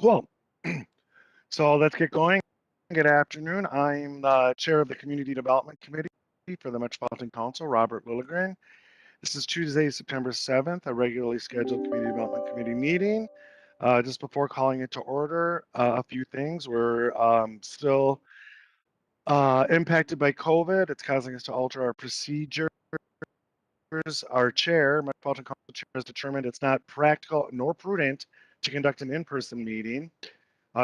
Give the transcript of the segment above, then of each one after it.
Cool. So let's get going. Good afternoon. I'm the chair of the Community Development Committee for the Metropolitan Council, Robert Lilligren. This is Tuesday, September 7th, a regularly scheduled Community Development Committee meeting. Just before calling it to order, a few things. We're still impacted by COVID. It's causing us to alter our procedures. Our chair, Metropolitan Council chair, has determined it's not practical nor prudent to conduct an in-person meeting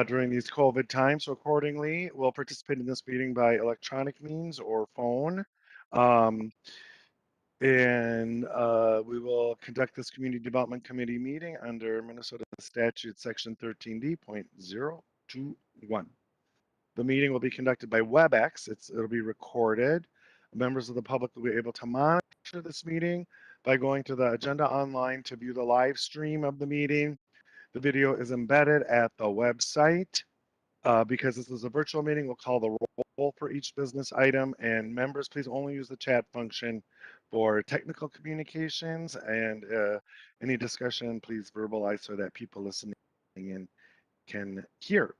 during these COVID times. So accordingly, we'll participate in this meeting by electronic means or phone. Um, and we will conduct this Community Development Committee meeting under Minnesota Statute Section 13D.021. The meeting will be conducted by WebEx. It'll be recorded. Members of the public will be able to monitor this meeting by going to the agenda online to view the live stream of the meeting. The video is embedded at the website. Because this is a virtual meeting, we'll call the roll for each business item, and members, please only use the chat function for technical communications, and any discussion, please verbalize so that people listening in can hear.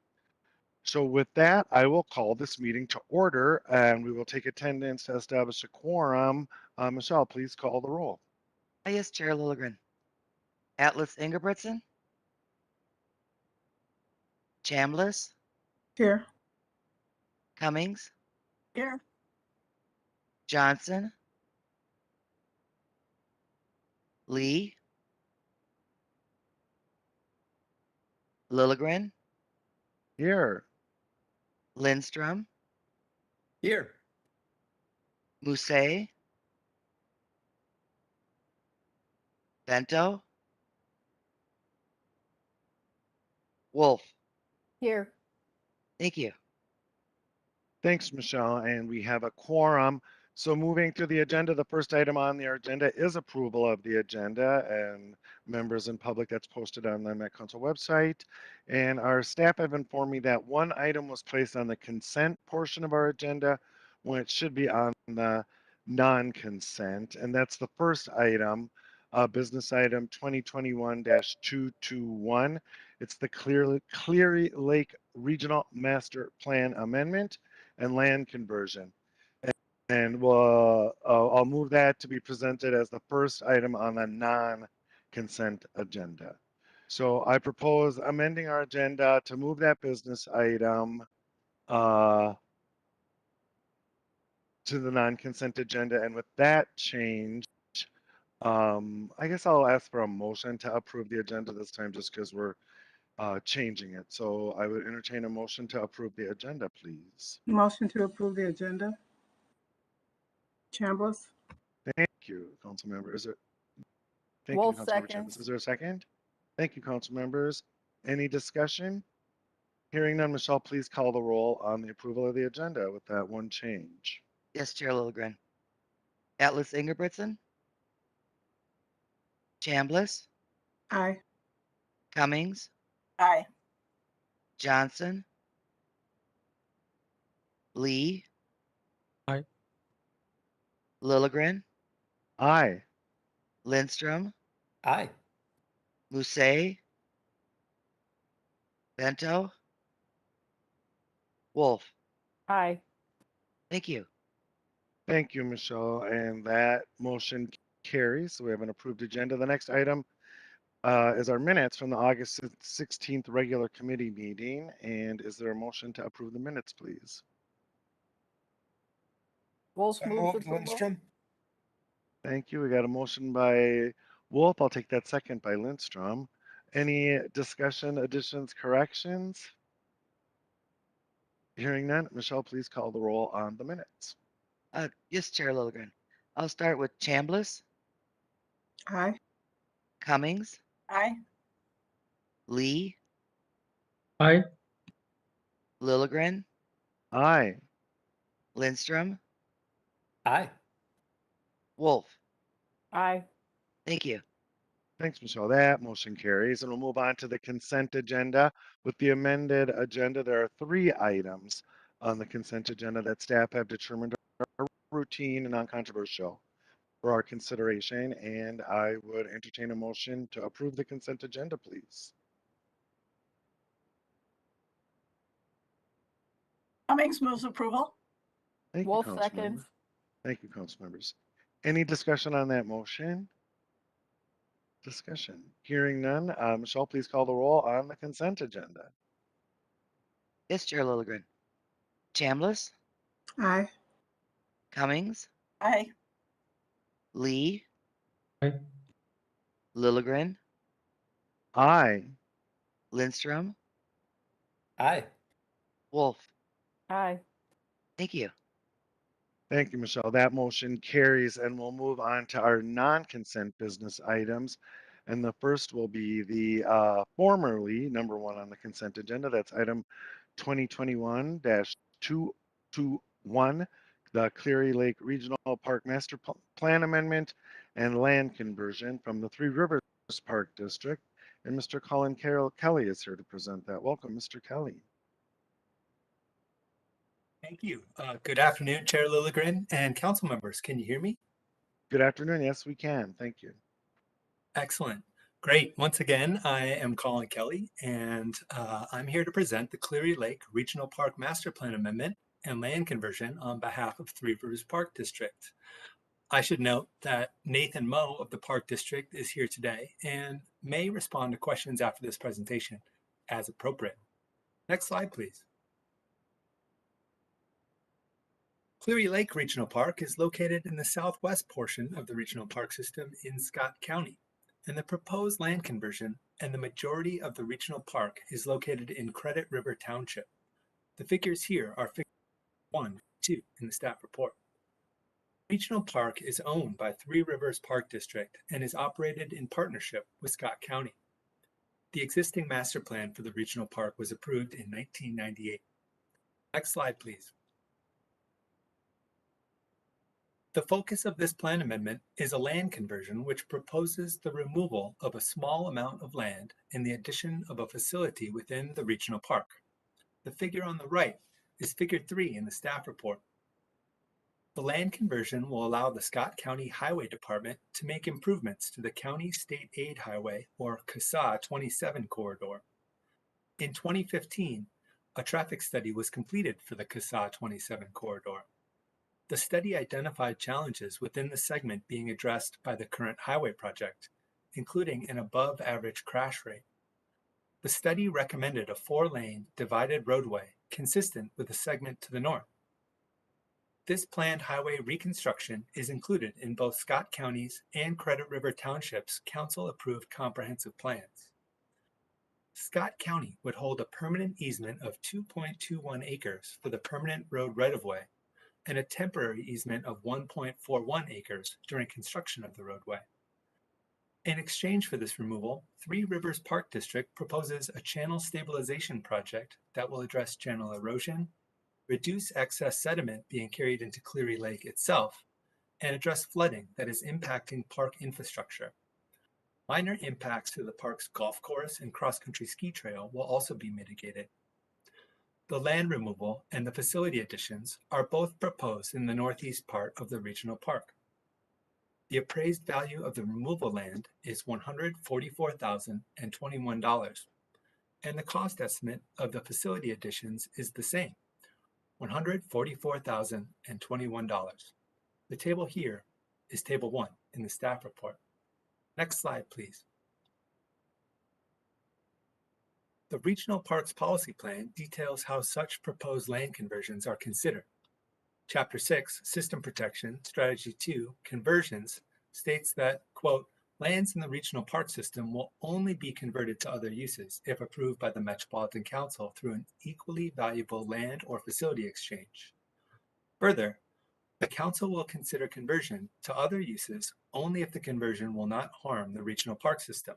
So with that, I will call this meeting to order, and we will take attendance to establish a quorum. Michelle, please call the roll. Yes, Chair Lilligren. Atlas Ingebrigtsen. Chambliss. Here. Cummings. Here. Johnson. Lee. Lilligren. Here. Lindstrom. Here. Musset. Bento. Wolf. Here. Thank you. Thanks, Michelle. And we have a quorum. So moving through the agenda, the first item on the agenda is approval of the agenda, and members and public, that's posted on the Met Council website. And our staff have informed me that one item was placed on the consent portion of our agenda when it should be on the non-consent. And that's the first item, business item 2021-221. It's the Cleary Lake Regional Master Plan Amendment and land conversion. And I'll move that to be presented as the first item on the non-consent agenda. So I propose amending our agenda to move that business item to the non-consent agenda. And with that change, I guess I'll ask for a motion to approve the agenda this time just because we're changing it. So I would entertain a motion to approve the agenda, please. Motion to approve the agenda. Chambliss. Thank you, council member. Thank Wolf, you, Councilmember seconds. Chambliss. Is there a second? Thank you, council members. Any discussion? Hearing none, Michelle, please call the roll on the approval of the agenda with that one change. Yes, Chair Lilligren. Atlas Ingebrigtsen. Chambliss. Aye. Cummings. Aye. Johnson. Lee. Aye. Lilligren. Aye. Lindstrom. Aye. Musset. Bento. Wolf. Aye. Thank you. Thank you, Michelle. And that motion carries. So we have an approved agenda. The next item is our minutes from the August 16th regular committee meeting. And is there a motion to approve the minutes, please? Wolf So moves moved, approval. Lindstrom. Thank you. We got a motion by Wolf. I'll take that second by Lindstrom. Any discussion, additions, corrections? Hearing none, Michelle, please call the roll on the minutes. Yes, Chair Lilligren. I'll start with Chambliss. Aye. Cummings. Aye. Lee. Aye. Lilligren. Aye. Lindstrom. Aye. Wolf. Aye. Thank you. Thanks, Michelle. That motion carries. And we'll move on to the consent agenda. With the amended agenda, there are 3 items on the consent agenda that staff have determined are routine and non-controversial for our consideration. And I would entertain a motion to approve the consent agenda, please. Cummings moves approval. Thank you, Wolf Councilmember. seconds. Thank you, council members. Any discussion on that motion? Discussion. Hearing none. Michelle, please call the roll on the consent agenda. Yes, Chair Lilligren. Chambliss, Aye. Cummings, Aye. Lee, Aye. Lilligren, Aye. Lindstrom, Aye. Wolf. Aye. Thank you. Thank you, Michelle. That motion carries, and we'll move on to our non-consent business items. And the first will be the formerly number one on the consent agenda. That's item 2021-221, the Cleary Lake Regional Park Master Plan Amendment and land conversion from the Three Rivers Park District. And Mr. Colin Kelly is here to present that. Welcome, Mr. Kelly. Thank you. Good afternoon, Chair Lilligren and council members. Can you hear me? Good afternoon. Yes, we can. Thank you. Excellent. Great. Once again, I am Colin Kelly, and I'm here to present the Cleary Lake Regional Park Master Plan Amendment and land conversion on behalf of Three Rivers Park District. I should note that Nathan Moe of the Park District is here today and may respond to questions after this presentation as appropriate. Next slide, please. Cleary Lake Regional Park is located in the southwest portion of the regional park system in Scott County, and the proposed land conversion and the majority of the regional park is located in Credit River Township. The figures here are figures 1, 2 in the staff report. Regional Park is owned by Three Rivers Park District and is operated in partnership with Scott County. The existing master plan for the regional park was approved in 1998. Next slide, please. The focus of this plan amendment is a land conversion which proposes the removal of a small amount of land and the addition of a facility within the regional park. The figure on the right is figure 3 in the staff report. The land conversion will allow the Scott County Highway Department to make improvements to the County State Aid Highway, or CSA 27 corridor. In 2015, a traffic study was completed for the CSA 27 corridor. The study identified challenges within the segment being addressed by the current highway project, including an above-average crash rate. The study recommended a 4-lane divided roadway consistent with the segment to the north. This planned highway reconstruction is included in both Scott County's and Credit River Township's council-approved comprehensive plans. Scott County would hold a permanent easement of 2.21 acres for the permanent road right-of-way and a temporary easement of 1.41 acres during construction of the roadway. In exchange for this removal, Three Rivers Park District proposes a channel stabilization project that will address channel erosion, reduce excess sediment being carried into Cleary Lake itself, and address flooding that is impacting park infrastructure. Minor impacts to the park's golf course and cross-country ski trail will also be mitigated. The land removal and the facility additions are both proposed in the northeast part of the regional park. The appraised value of the removal land is $144,021, and the cost estimate of the facility additions is the same, $144,021. The table here is Table 1 in the staff report. Next slide, please. The Regional Parks Policy Plan details how such proposed land conversions are considered. Chapter 6, System Protection, Strategy 2, Conversions, states that, quote, lands in the regional park system will only be converted to other uses if approved by the Metropolitan Council through an equally valuable land or facility exchange. Further, the Council will consider conversion to other uses only if the conversion will not harm the regional park system.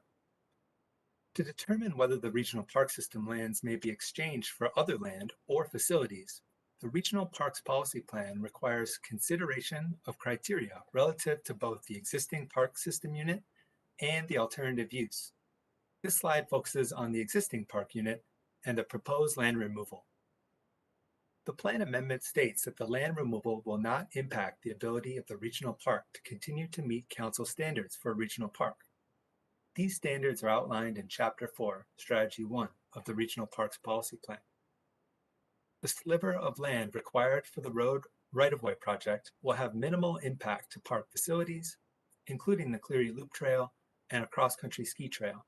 To determine whether the regional park system lands may be exchanged for other land or facilities, the Regional Parks Policy Plan requires consideration of criteria relative to both the existing park system unit and the alternative use. This slide focuses on the existing park unit and the proposed land removal. The plan amendment states that the land removal will not impact the ability of the regional park to continue to meet council standards for a regional park. These standards are outlined in Chapter 4, Strategy 1 of the Regional Parks Policy Plan. The sliver of land required for the road right-of-way project will have minimal impact to park facilities, including the Cleary Loop Trail and a cross-country ski trail.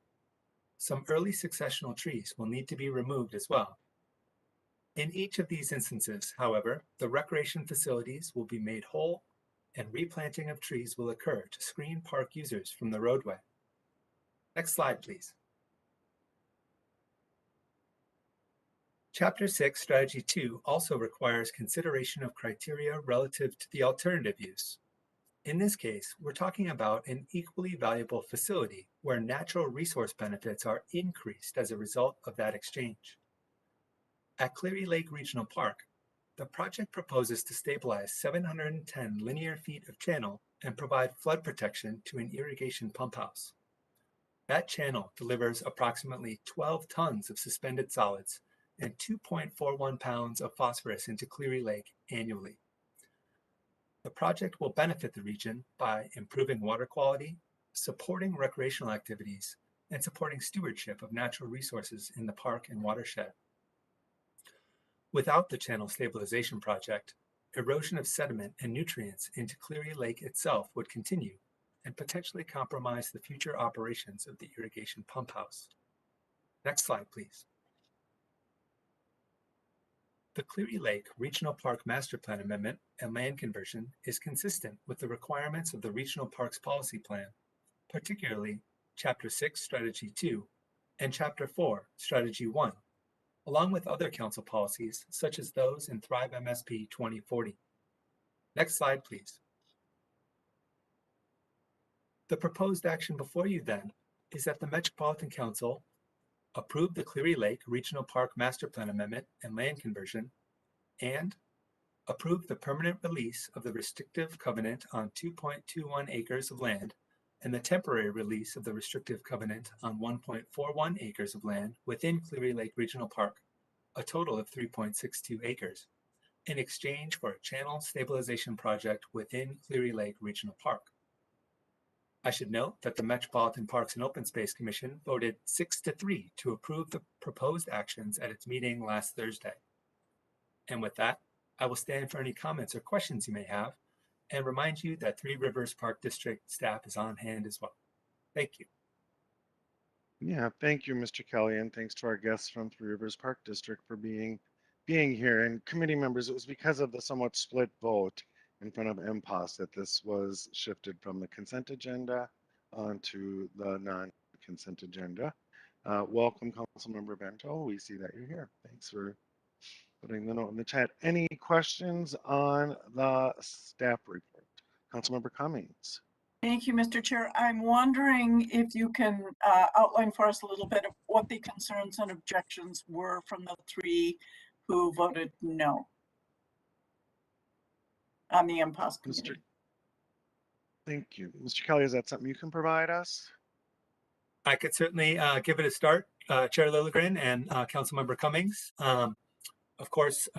Some early successional trees will need to be removed as well. In each of these instances, however, the recreation facilities will be made whole and replanting of trees will occur to screen park users from the roadway. Next slide, please. Chapter 6, Strategy 2 also requires consideration of criteria relative to the alternative use. In this case, we're talking about an equally valuable facility where natural resource benefits are increased as a result of that exchange. At Cleary Lake Regional Park, the project proposes to stabilize 710 linear feet of channel and provide flood protection to an irrigation pump house. That channel delivers approximately 12 tons of suspended solids and 2.41 pounds of phosphorus into Cleary Lake annually. The project will benefit the region by improving water quality, supporting recreational activities, and supporting stewardship of natural resources in the park and watershed. Without the channel stabilization project, erosion of sediment and nutrients into Cleary Lake itself would continue and potentially compromise the future operations of the irrigation pump house. Next slide, please. The Cleary Lake Regional Park Master Plan Amendment and land conversion is consistent with the requirements of the Regional Parks Policy Plan, particularly Chapter 6, Strategy 2, and Chapter 4, Strategy 1, along with other council policies such as those in Thrive MSP 2040. Next slide, please. The proposed action before you then is that the Metropolitan Council approve the Cleary Lake Regional Park Master Plan Amendment and land conversion, and approve the permanent release of the restrictive covenant on 2.21 acres of land and the temporary release of the restrictive covenant on 1.41 acres of land within Cleary Lake Regional Park, a total of 3.62 acres, in exchange for a channel stabilization project within Cleary Lake Regional Park. I should note that the Metropolitan Parks and Open Space Commission voted 6-3 to approve the proposed actions at its meeting last Thursday. And with that, I will stand for any comments or questions you may have and remind you that Three Rivers Park District staff is on hand as well. Thank you. Yeah, thank you, Mr. Kelly, and thanks to our guests from Three Rivers Park District for being here. And committee members, it was because of the somewhat split vote in front of MPOS that this was shifted from the consent agenda onto the non-consent agenda. Welcome, Councilmember Bento. We see that you're here. Thanks for putting the note in the chat. Any questions on the staff report? Councilmember Cummings. Thank you, Mr. Chair. I'm wondering if you can outline for us a little bit of what the concerns and objections were from the three who voted no on the MPOS committee. Thank you. Mr. Kelly, is that something you can provide us? I could certainly give it a start, Chair Lilligren and Councilmember Cummings. Of course,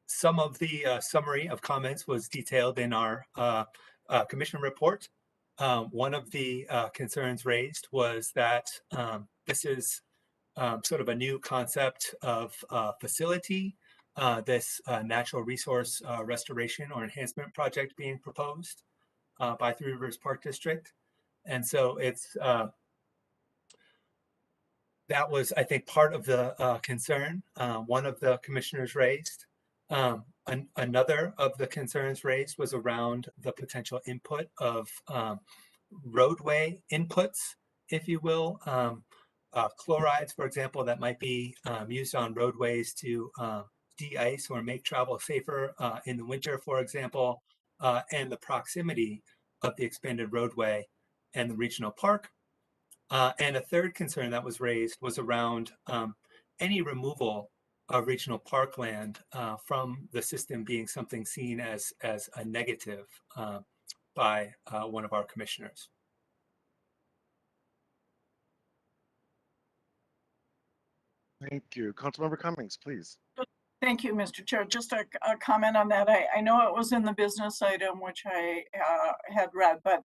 some of the summary of comments was detailed in our commission report. One of the concerns raised was that this is sort of a new concept of facility, this natural resource restoration or enhancement project being proposed by Three Rivers Park District. And so it's that was, I think, part of the concern one of the commissioners raised. Another of the concerns raised was around the potential input of roadway inputs, if you will, chlorides, for example, that might be used on roadways to de-ice or make travel safer in the winter, for example, and the proximity of the expanded roadway and the regional park. And a third concern that was raised was around any removal of regional parkland from the system being something seen as a negative by one of our commissioners. Thank you. Councilmember Cummings, please. Thank you, Mr. Chair. Just a comment on that. I know it was in the business item, which I had read, but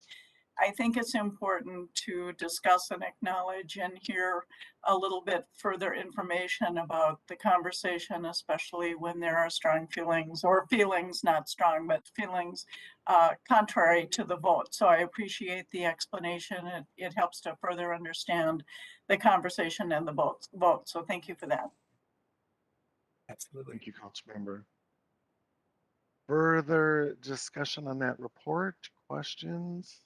I think it's important to discuss and acknowledge and hear a little bit further information about the conversation, especially when there are strong feelings, or feelings, not strong, but feelings contrary to the vote. So I appreciate the explanation. It helps to further understand the conversation and the vote. So thank you for that. Absolutely. Thank you, Councilmember. Further discussion on that report? Questions?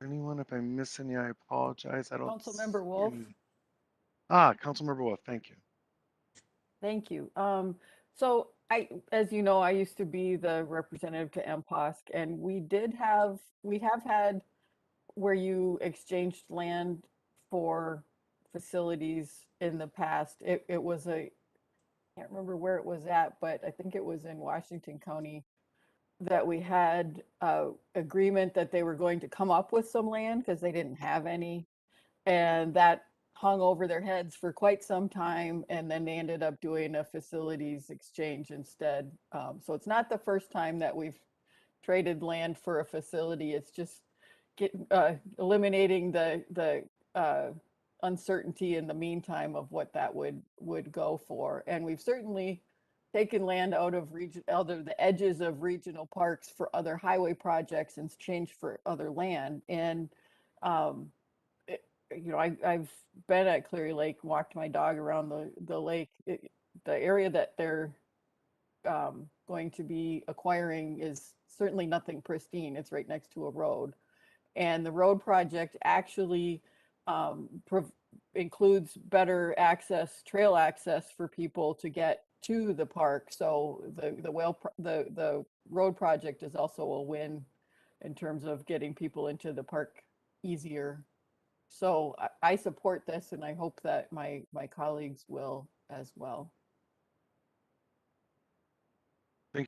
Anyone? If I miss any, I apologize. I don't Councilmember see Wolf. any. Councilmember Wolf, thank you. Thank you. So as you know, I used to be the representative to MPOSC, and we have had where you exchanged land for facilities in the past. It was can't remember where it was at, but I think it was in Washington County that we had agreement that they were going to come up with some land because they didn't have any, and that hung over their heads for quite some time, and then they ended up doing a facilities exchange instead. So it's not the first time that we've traded land for a facility. It's just eliminating the uncertainty in the meantime of what that would go for. And we've certainly taken land out of the edges of regional parks for other highway projects and changed for other land. And I've been at Cleary Lake, walked my dog around the lake. The area that they're going to be acquiring is certainly nothing pristine. It's right next to a road. And the road project actually includes better access, trail access for people to get to the park. So the road project is also a win in terms of getting people into the park easier. So I support this, and I hope that my colleagues will as well. Thank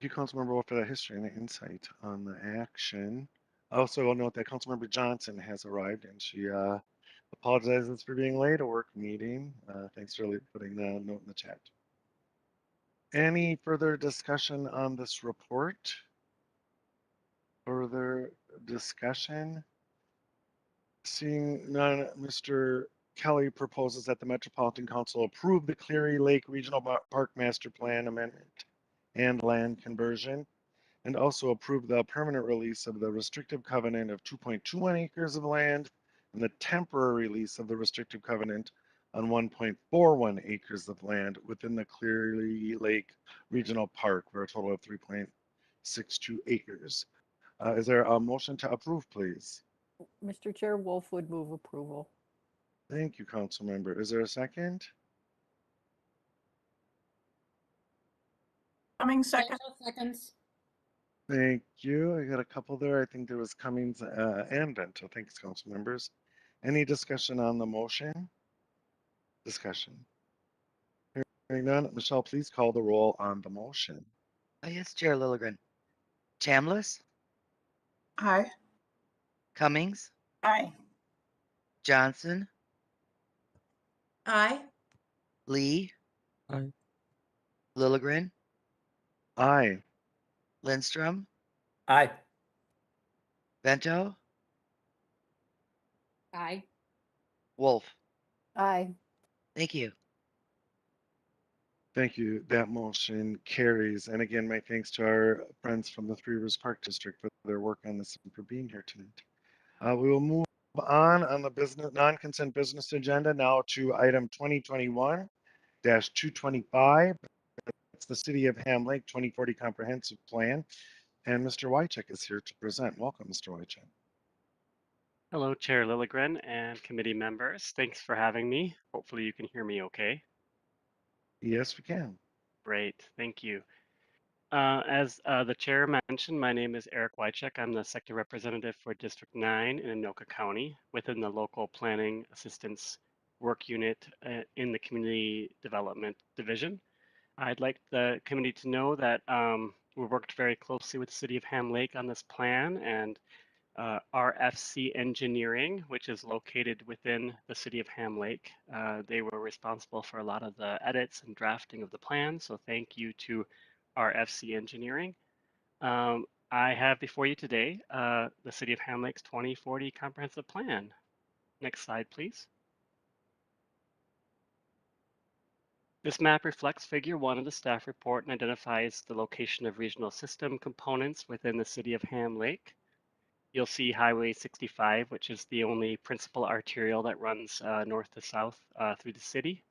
you, Councilmember Wolf, for that history and the insight on the action. Also, I'll note that Councilmember Johnson has arrived, and she apologizes for being late, a work meeting. Thanks for putting the note in the chat. Any further discussion on this report? Further discussion? Seeing none, Mr. Kelly proposes that the Metropolitan Council approve the Cleary Lake Regional Park Master Plan amendment and land conversion, and also approve the permanent release of the restrictive covenant of 2.21 acres of land and the temporary release of the restrictive covenant on 1.41 acres of land within the Cleary Lake Regional Park for a total of 3.62 acres. Is there a motion to approve, please? Mr. Chair, Wolf would move approval. Thank you, council member. Is there a second? Coming second. Seconds. Thank you. I got a couple there. I think there was Cummings and Bento. Thanks, council members. Any discussion on the motion? Discussion. Hearing none, Michelle, please call the roll on the motion. Yes, Chair Lilligren. Chambliss, Aye. Cummings, Aye. Johnson, Aye. Lee, Aye. Lilligren, Aye. Lindstrom, Aye. Bento, Aye. Wolf. Aye. Thank you. Thank you. That motion carries. And again, my thanks to our friends from the Three Rivers Park District for their work on this and for being here tonight. We will move on the business non-consent business agenda now to item 2021-225. It's the City of Ham Lake 2040 Comprehensive Plan. And Mr. Wycheck is here to present. Welcome, Mr. Wycheck. Hello, Chair Lilligren and committee members. Thanks for having me. Hopefully you can hear me okay. Yes, we can. Great, thank you. As the chair mentioned, my name is Eric Wycheck. I'm the sector representative for District 9 in Anoka County within the local planning assistance work unit in the Community Development Division. I'd like the committee to know that we worked very closely with the City of Ham Lake on this plan, and RFC Engineering, which is located within the City of Ham Lake. They were responsible for a lot of the edits and drafting of the plan, so thank you to RFC Engineering. I have before you today the City of Ham Lake's 2040 Comprehensive Plan. Next slide, please. This map reflects Figure 1 of the staff report and identifies the location of regional system components within the City of Ham Lake. You'll see Highway 65, which is the only principal arterial that runs north to south through the city.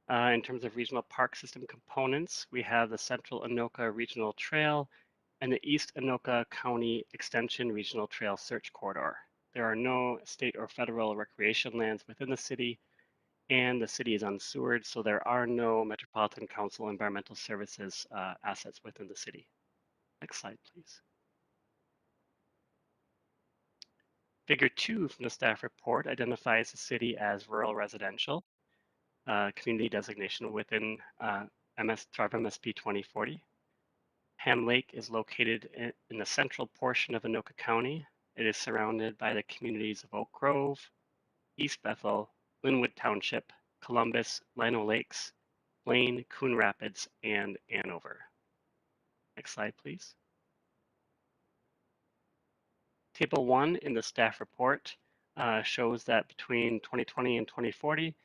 In terms of regional park system components, we have the Central Anoka Regional Trail and the East Anoka County Extension Regional Trail Search Corridor. There are no state or federal recreation lands within the city, and the city is unsewered, so there are no Metropolitan Council Environmental Services assets within the city. Next slide, please. Figure 2 from the staff report identifies the city as rural residential, community designation within Tribe MSP 2040. Ham Lake is located in the central portion of Anoka County. It is surrounded by the communities of Oak Grove, East Bethel, Linwood Township, Columbus, Lino Lakes, Blaine, Coon Rapids, and Anover. Next slide, please. Table 1 in the staff report shows that between 2020 and 2040,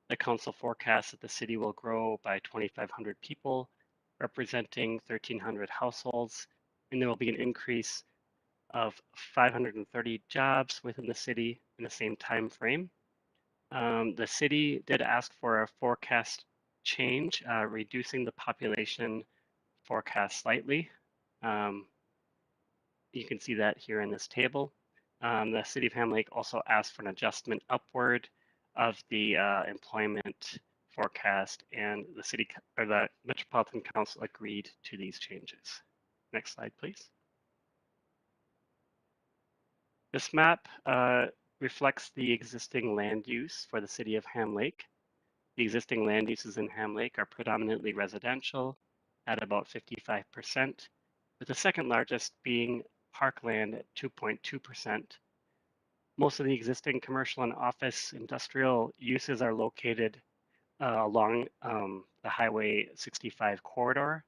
the council forecasts that the city will grow by 2,500 people, representing 1,300 households, and there will be an increase of 530 jobs within the city in the same time frame. The city did ask for a forecast change, reducing the population forecast slightly. You can see that here in this table. The City of Ham Lake also asked for an adjustment upward of the employment forecast, and the city or the Metropolitan Council agreed to these changes. Next slide, please. This map reflects the existing land use for the City of Ham Lake. The existing land uses in Ham Lake are predominantly residential at about 55%, with the second largest being parkland at 2.2%. Most of the existing commercial and office industrial uses are located along the Highway 65 corridor,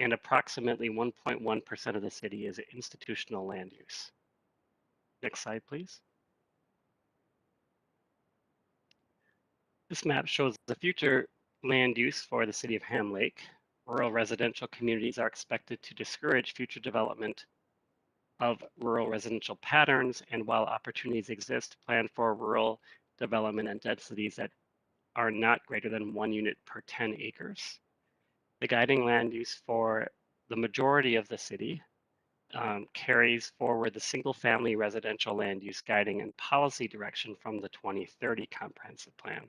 and approximately 1.1% of the city is institutional land use. Next slide, please. This map shows the future land use for the City of Ham Lake. Rural residential communities are expected to discourage future development of rural residential patterns, and while opportunities exist, plan for rural development and densities that are not greater than 1 unit per 10 acres. The guiding land use for the majority of the city carries forward the single-family residential land use guiding and policy direction from the 2030 comprehensive plan.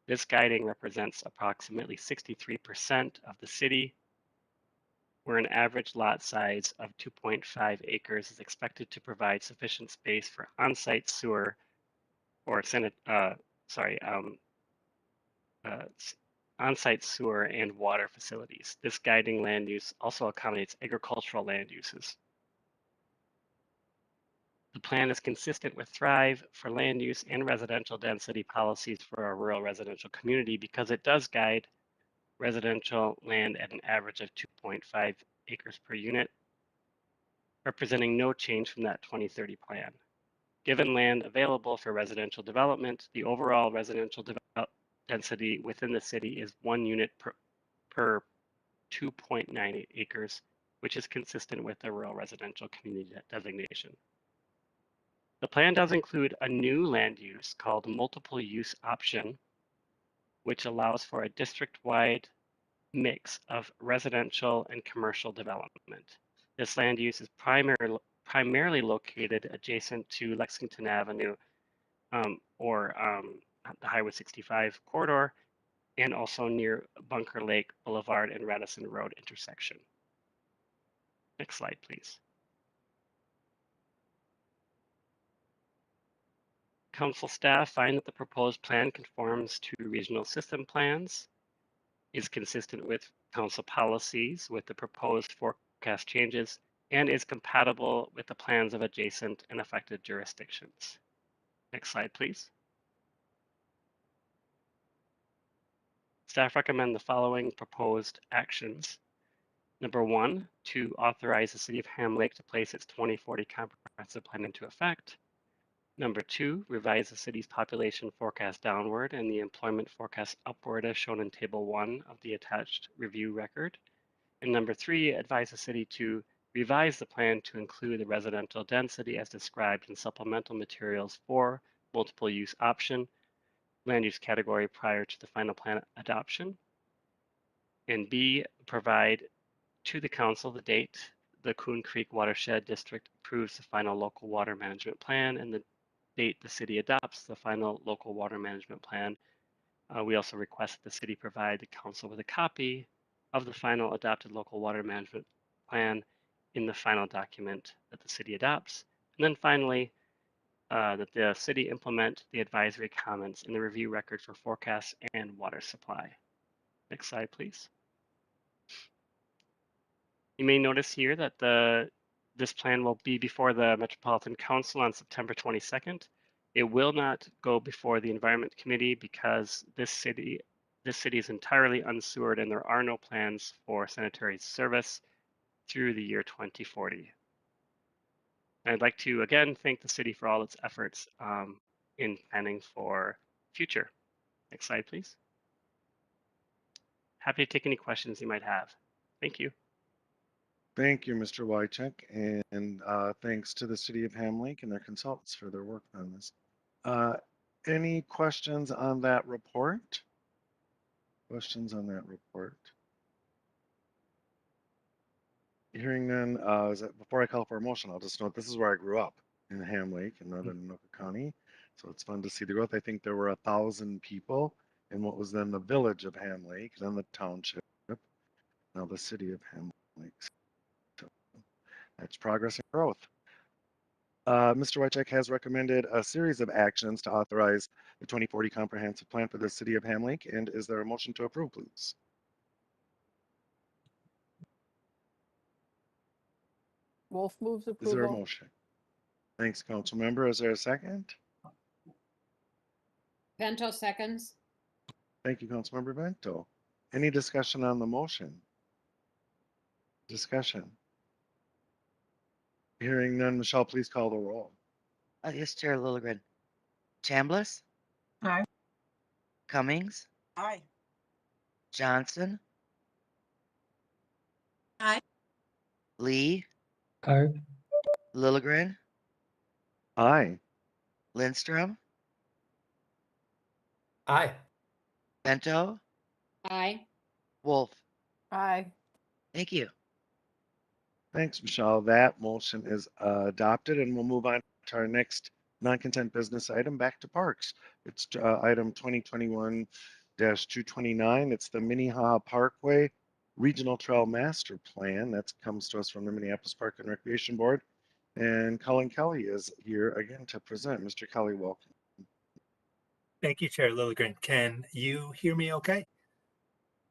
This guiding represents approximately 63% of the city, where an average lot size of 2.5 acres is expected to provide sufficient space for on-site sewer or on-site sewer and water facilities. This guiding land use also accommodates agricultural land uses. The plan is consistent with Thrive for land use and residential density policies for a rural residential community because it does guide residential land at an average of 2.5 acres per unit, representing no change from that 2030 plan. Given land available for residential development, the overall residential density within the city is 1 unit per 2.98 acres, which is consistent with the rural residential community designation. The plan does include a new land use called multiple use option, which allows for a district-wide mix of residential and commercial development. This land use is primarily located adjacent to Lexington Avenue or the Highway 65 corridor, and also near Bunker Lake Boulevard and Radisson Road intersection. Next slide, please. Council staff find that the proposed plan conforms to regional system plans, is consistent with council policies with the proposed forecast changes, and is compatible with the plans of adjacent and affected jurisdictions. Next slide, please. Staff recommend the following proposed actions. Number 1, to authorize the City of Ham Lake to place its 2040 comprehensive plan into effect. Number 2, revise the city's population forecast downward and the employment forecast upward as shown in Table 1 of the attached review record. And number 3, advise the city to revise the plan to include the residential density as described in supplemental materials for multiple use option land use category prior to the final plan adoption. And B, provide to the council the date the Coon Creek Watershed District approves the final local water management plan and the date the city adopts the final local water management plan. We also request that the city provide the council with a copy of the final adopted local water management plan in the final document that the city adopts. And then finally, that the city implement the advisory comments in the review record for forecasts and water supply. Next slide, please. You may notice here that this plan will be before the Metropolitan Council on September 22nd. It will not go before the Environment Committee because this city is entirely unsewered and there are no plans for sanitary service through the year 2040. I'd like to again thank the city for all its efforts in planning for future. Next slide, please. Happy to take any questions you might have. Thank you. Thank you, Mr. Wycheck, and thanks to the City of Ham Lake and their consultants for their work on this. Any questions on that report? Questions on that report? Hearing none, before I call for a motion, I'll just note this is where I grew up in Ham Lake in northern Anoka County. So it's fun to see the growth. I think there were 1,000 people in what was then the village of Ham Lake, then the township, now the city of Ham Lake. So that's progress and growth. Mr. Wycheck has recommended a series of actions to authorize the 2040 comprehensive plan for the city of Ham Lake. And is there a motion to approve, please? Wolf moves Is there a approval. motion? Thanks, council member. Is there a second? Vento seconds. Thank you, Councilmember Bento. Any discussion on the motion? Discussion. Hearing none, Michelle, please call the roll. Yes, Chair Lilligren. Chambliss, Aye. Cummings, Aye. Johnson, Aye. Lee, Aye. Lilligren, Aye. Lindstrom, Aye. Bento, Aye. Wolf. Aye. Thank you. Thanks, Michelle. That motion is adopted, and we'll move on to our next non-consent business item, back to parks. It's item 2021-229. It's the Minnehaha Parkway Regional Trail Master Plan. That comes to us from the Minneapolis Park and Recreation Board. And Colin Kelly is here again to present. Mr. Kelly, welcome. Thank you, Chair Lilligren. Can you hear me okay?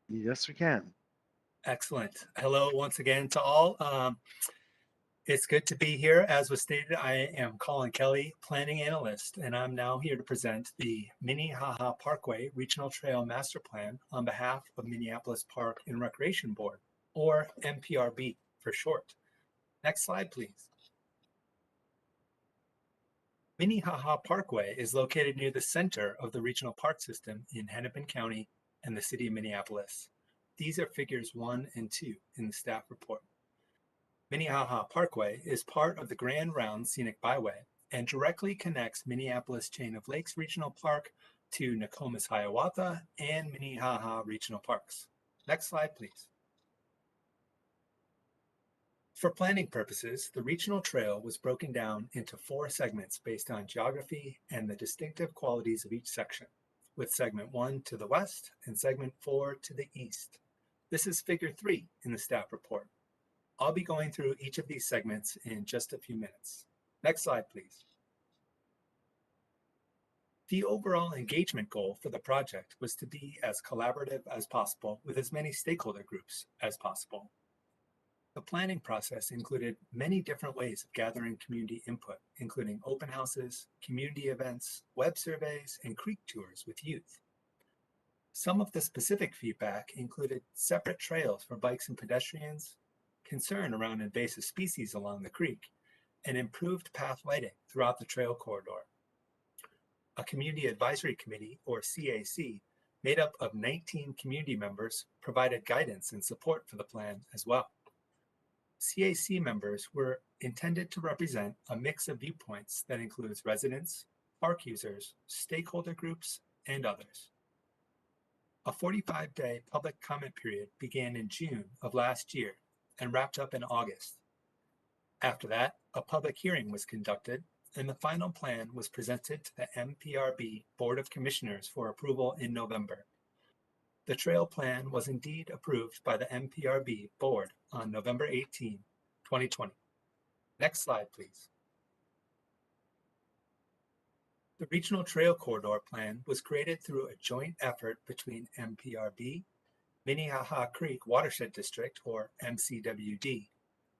Yes, we can. Excellent. Hello once again to all. It's good to be here. As was stated, I am Colin Kelly, Planning Analyst, and I'm now here to present the Minnehaha Parkway Regional Trail Master Plan on behalf of Minneapolis Park and Recreation Board, or MPRB for short. Next slide, please. Minnehaha Parkway is located near the center of the regional park system in Hennepin County and the city of Minneapolis. These are figures 1 and 2 in the staff report. Minnehaha Parkway is part of the Grand Round Scenic Byway and directly connects Minneapolis Chain of Lakes Regional Park to Nokomis Hiawatha and Minnehaha Regional Parks. Next slide, please. For planning purposes, the regional trail was broken down into 4 segments based on geography and the distinctive qualities of each section, with segment 1 to the west and segment 4 to the east. This is figure 3 in the staff report. I'll be going through each of these segments in just a few minutes. Next slide, please. The overall engagement goal for the project was to be as collaborative as possible with as many stakeholder groups as possible. The planning process included many different ways of gathering community input, including open houses, community events, web surveys, and creek tours with youth. Some of the specific feedback included separate trails for bikes and pedestrians, concern around invasive species along the creek, and improved path lighting throughout the trail corridor. A Community Advisory Committee, or CAC, made up of 19 community members, provided guidance and support for the plan as well. CAC members were intended to represent a mix of viewpoints that includes residents, park users, stakeholder groups, and others. A 45-day public comment period began in June of last year and wrapped up in August. After that, a public hearing was conducted, and the final plan was presented to the MPRB Board of Commissioners for approval in November. The trail plan was indeed approved by the MPRB Board on November 18, 2020. Next slide, please. The Regional Trail Corridor Plan was created through a joint effort between MPRB, Minnehaha Creek Watershed District, or MCWD,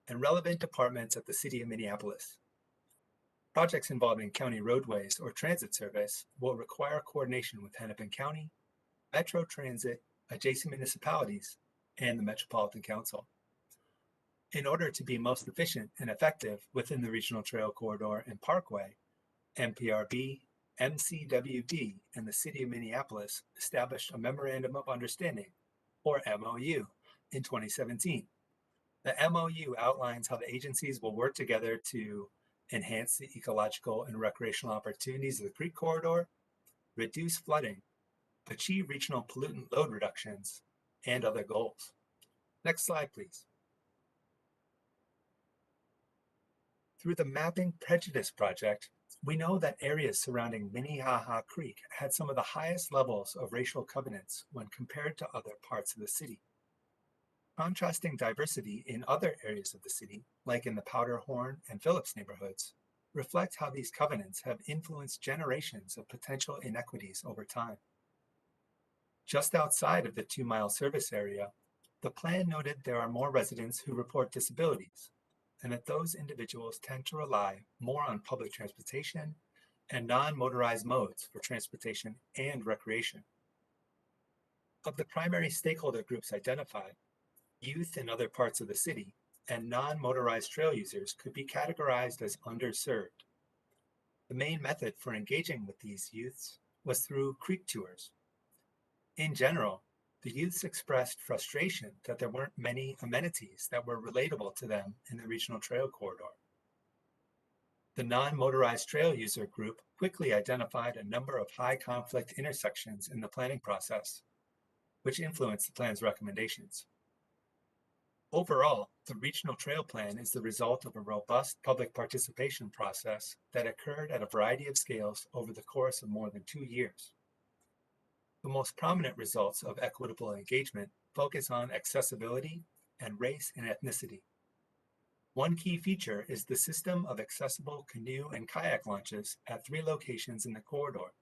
and relevant departments at the City of Minneapolis. Projects involving county roadways or transit service will require coordination with Hennepin County, Metro Transit, adjacent municipalities, and the Metropolitan Council. In order to be most efficient and effective within the Regional Trail Corridor and Parkway, MPRB, MCWD, and the City of Minneapolis established a Memorandum of Understanding, or MOU, in 2017. The MOU outlines how the agencies will work together to enhance the ecological and recreational opportunities of the creek corridor, reduce flooding, achieve regional pollutant load reductions, and other goals. Next slide, please. Through the Mapping Prejudice Project, we know that areas surrounding Minnehaha Creek had some of the highest levels of racial covenants when compared to other parts of the city. Contrasting diversity in other areas of the city, like in the Powderhorn and Phillips neighborhoods, reflect how these covenants have influenced generations of potential inequities over time. Just outside of the 2-mile service area, the plan noted there are more residents who report disabilities, and that those individuals tend to rely more on public transportation and non-motorized modes for transportation and recreation. Of the primary stakeholder groups identified, youth in other parts of the city and non-motorized trail users could be categorized as underserved. The main method for engaging with these youths was through creek tours. In general, the youths expressed frustration that there weren't many amenities that were relatable to them in the Regional Trail Corridor. The non-motorized trail user group quickly identified a number of high-conflict intersections in the planning process, which influenced the plan's recommendations. Overall, the Regional Trail Plan is the result of a robust public participation process that occurred at a variety of scales over the course of more than 2 years. The most prominent results of equitable engagement focus on accessibility and race and ethnicity. One key feature is the system of accessible canoe and kayak launches at 3 locations in the corridor.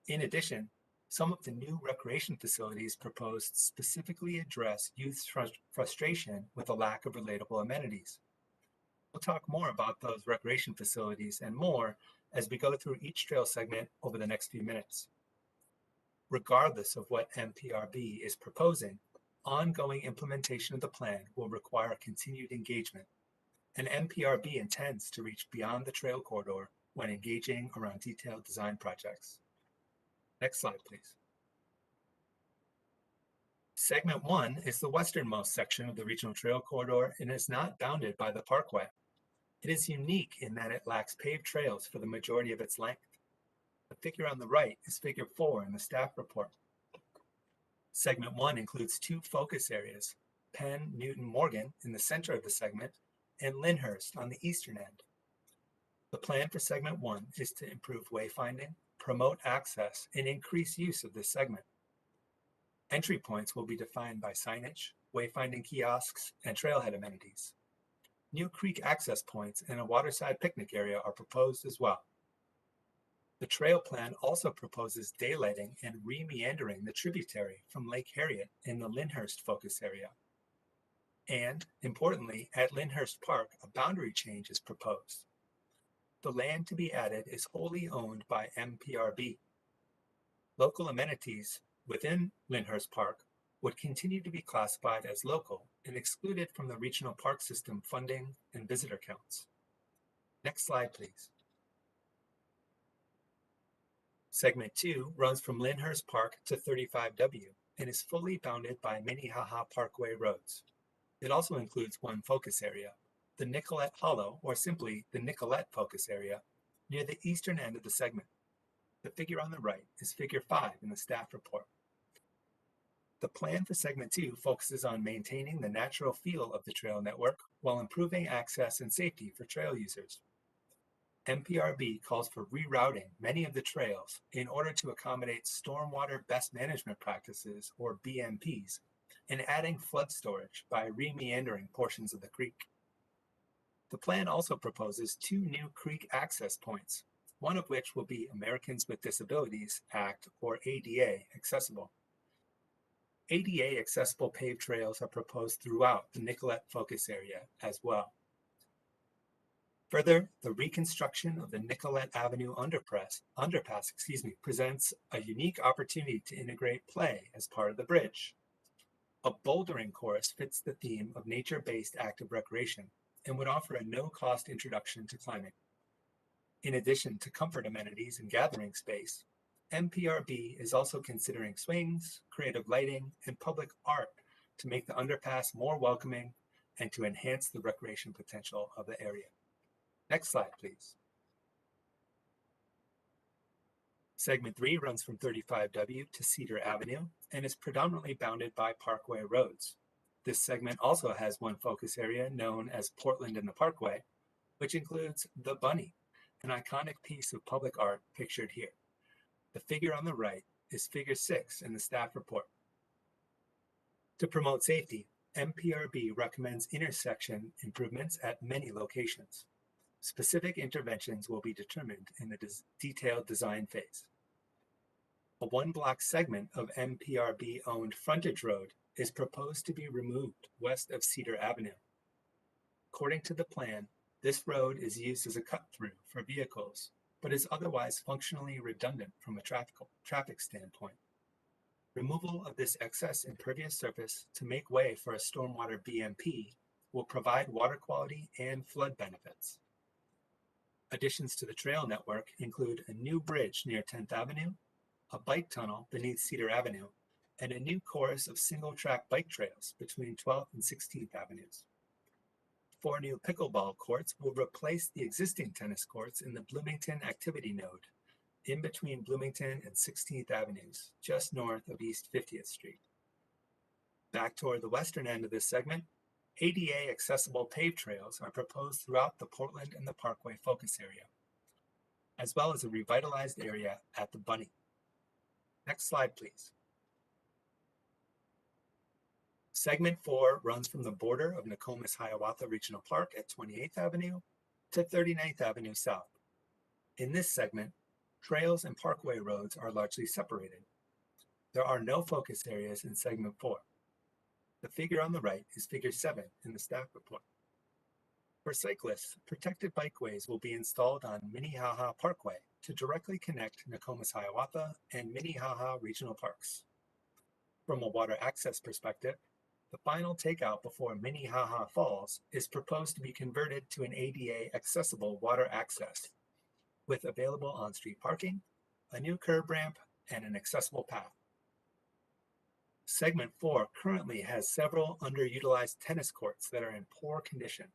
In addition, some of the new recreation facilities proposed specifically address youth frustration with a lack of relatable amenities. We'll talk more about those recreation facilities and more as we go through each trail segment over the next few minutes. Regardless of what MPRB is proposing, ongoing implementation of the plan will require continued engagement, and MPRB intends to reach beyond the trail corridor when engaging around detailed design projects. Next slide, please. Segment 1 is the westernmost section of the Regional Trail Corridor and is not bounded by the Parkway. It is unique in that it lacks paved trails for the majority of its length. The figure on the right is figure 4 in the staff report. Segment 1 includes 2 focus areas, Penn, Newton, Morgan in the center of the segment, and Lyndhurst on the eastern end. The plan for segment 1 is to improve wayfinding, promote access, and increase use of this segment. Entry points will be defined by signage, wayfinding kiosks, and trailhead amenities. New creek access points and a waterside picnic area are proposed as well. The trail plan also proposes daylighting and re-meandering the tributary from Lake Harriet in the Lyndhurst focus area. And, importantly, at Lyndhurst Park, a boundary change is proposed. The land to be added is wholly owned by MPRB. Local amenities within Lyndhurst Park would continue to be classified as local and excluded from the regional park system funding and visitor counts. Next slide, please. Segment 2 runs from Lyndhurst Park to 35W and is fully bounded by Minnehaha Parkway roads. It also includes one focus area, the Nicolette Hollow, or simply the Nicolette Focus Area, near the eastern end of the segment. The figure on the right is figure 5 in the staff report. The plan for segment 2 focuses on maintaining the natural feel of the trail network while improving access and safety for trail users. MPRB calls for rerouting many of the trails in order to accommodate stormwater best management practices, or BMPs, and adding flood storage by re-meandering portions of the creek. The plan also proposes 2 new creek access points, one of which will be Americans with Disabilities Act, or ADA, accessible. ADA accessible paved trails are proposed throughout the Nicolette Focus Area as well. Further, the reconstruction of the Nicolette Avenue underpass presents a unique opportunity to integrate play as part of the bridge. A bouldering course fits the theme of nature-based active recreation and would offer a no-cost introduction to climbing. In addition to comfort amenities and gathering space, MPRB is also considering swings, creative lighting, and public art to make the underpass more welcoming and to enhance the recreation potential of the area. Next slide, please. Segment 3 runs from 35W to Cedar Avenue and is predominantly bounded by Parkway roads. This segment also has one focus area known as Portland in the Parkway, which includes the Bunny, an iconic piece of public art pictured here. The figure on the right is figure 6 in the staff report. To promote safety, MPRB recommends intersection improvements at many locations. Specific interventions will be determined in the detailed design phase. A one-block segment of MPRB-owned frontage road is proposed to be removed west of Cedar Avenue. According to the plan, this road is used as a cut-through for vehicles, but is otherwise functionally redundant from a traffic standpoint. Removal of this excess impervious surface to make way for a stormwater BMP will provide water quality and flood benefits. Additions to the trail network include a new bridge near 10th Avenue, a bike tunnel beneath Cedar Avenue, and a new chorus of single-track bike trails between 12th and 16th Avenues. 4 new pickleball courts will replace the existing tennis courts in the Bloomington Activity Node, in between Bloomington and 16th Avenues, just north of East 50th Street. Back toward the western end of this segment, ADA accessible paved trails are proposed throughout the Portland and the Parkway focus area, as well as a revitalized area at the Bunny. Next slide, please. Segment 4 runs from the border of Nokomis-Hiawatha Regional Park at 28th Avenue to 39th Avenue South. In this segment, trails and parkway roads are largely separated. There are no focus areas in segment 4. The figure on the right is figure 7 in the staff report. For cyclists, protected bikeways will be installed on Minnehaha Parkway to directly connect Nokomis-Hiawatha and Minnehaha Regional Parks. From a water access perspective, the final takeout before Minnehaha Falls is proposed to be converted to an ADA accessible water access with available on-street parking, a new curb ramp, and an accessible path. Segment 4 currently has several underutilized tennis courts that are in poor condition.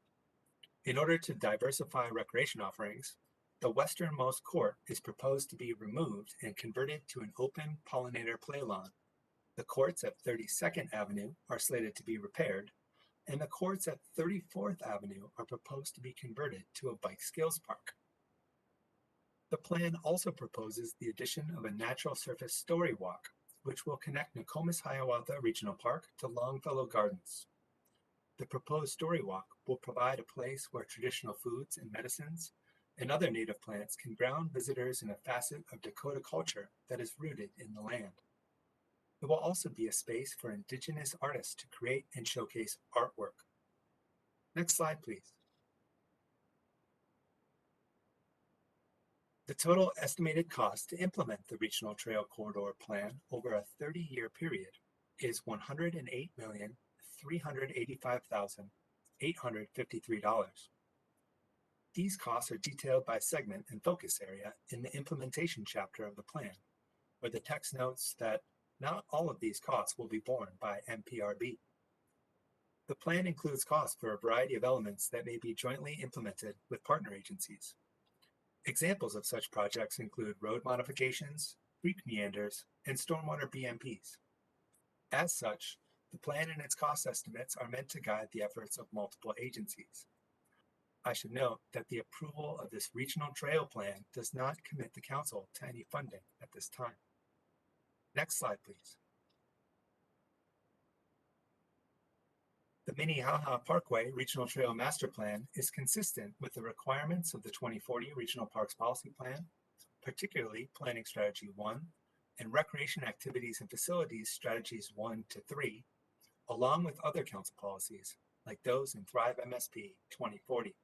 In order to diversify recreation offerings, the westernmost court is proposed to be removed and converted to an open pollinator play lawn. The courts at 32nd Avenue are slated to be repaired, and the courts at 34th Avenue are proposed to be converted to a bike skills park. The plan also proposes the addition of a natural surface story walk, which will connect Nokomis-Hiawatha Regional Park to Longfellow Gardens. The proposed story walk will provide a place where traditional foods and medicines and other native plants can ground visitors in a facet of Dakota culture that is rooted in the land. It will also be a space for Indigenous artists to create and showcase artwork. Next slide, please. The total estimated cost to implement the Regional Trail Corridor Plan over a 30-year period is $108,385,853. These costs are detailed by segment and focus area in the implementation chapter of the plan, where the text notes that not all of these costs will be borne by MPRB. The plan includes costs for a variety of elements that may be jointly implemented with partner agencies. Examples of such projects include road modifications, creek meanders, and stormwater BMPs. As such, the plan and its cost estimates are meant to guide the efforts of multiple agencies. I should note that the approval of this regional trail plan does not commit the council to any funding at this time. Next slide, please. The Minnehaha Parkway Regional Trail Master Plan is consistent with the requirements of the 2040 Regional Parks Policy Plan, particularly Planning Strategy 1 and Recreation Activities and Facilities Strategies 1 to 3, along with other council policies like those in Thrive MSP 2040.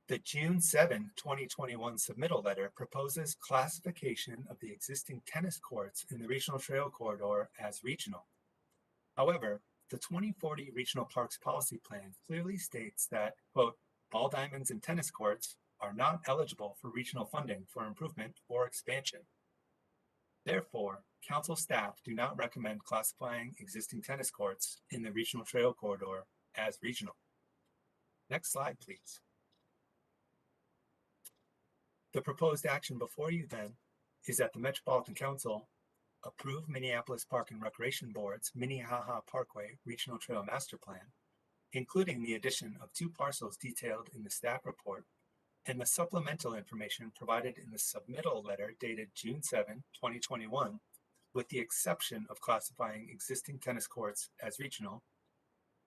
The June 7, 2021 submittal letter proposes classification of the existing tennis courts in the Regional Trail Corridor as regional. However, the 2040 Regional Parks Policy Plan clearly states that, quote, all diamonds and tennis courts are not eligible for regional funding for improvement or expansion. Therefore, council staff do not recommend classifying existing tennis courts in the Regional Trail Corridor as regional. Next slide, please. The proposed action before you then is that the Metropolitan Council approve Minneapolis Park and Recreation Board's Minnehaha Parkway Regional Trail Master Plan, including the addition of 2 parcels detailed in the staff report and the supplemental information provided in the submittal letter dated June 7, 2021, with the exception of classifying existing tennis courts as regional,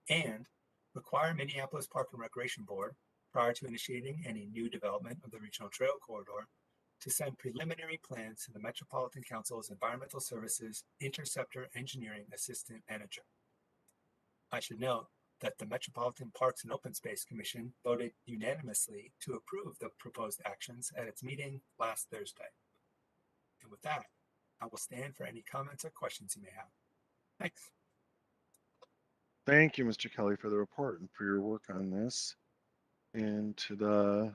and require Minneapolis Park and Recreation Board, prior to initiating any new development of the Regional Trail Corridor, to send preliminary plans to the Metropolitan Council's Environmental Services Interceptor Engineering Assistant Manager. I should note that the Metropolitan Parks and Open Space Commission voted unanimously to approve the proposed actions at its meeting last Thursday. And with that, I will stand for any comments or questions you may have. Thanks. Thank you, Mr. Kelly, for the report and for your work on this, and to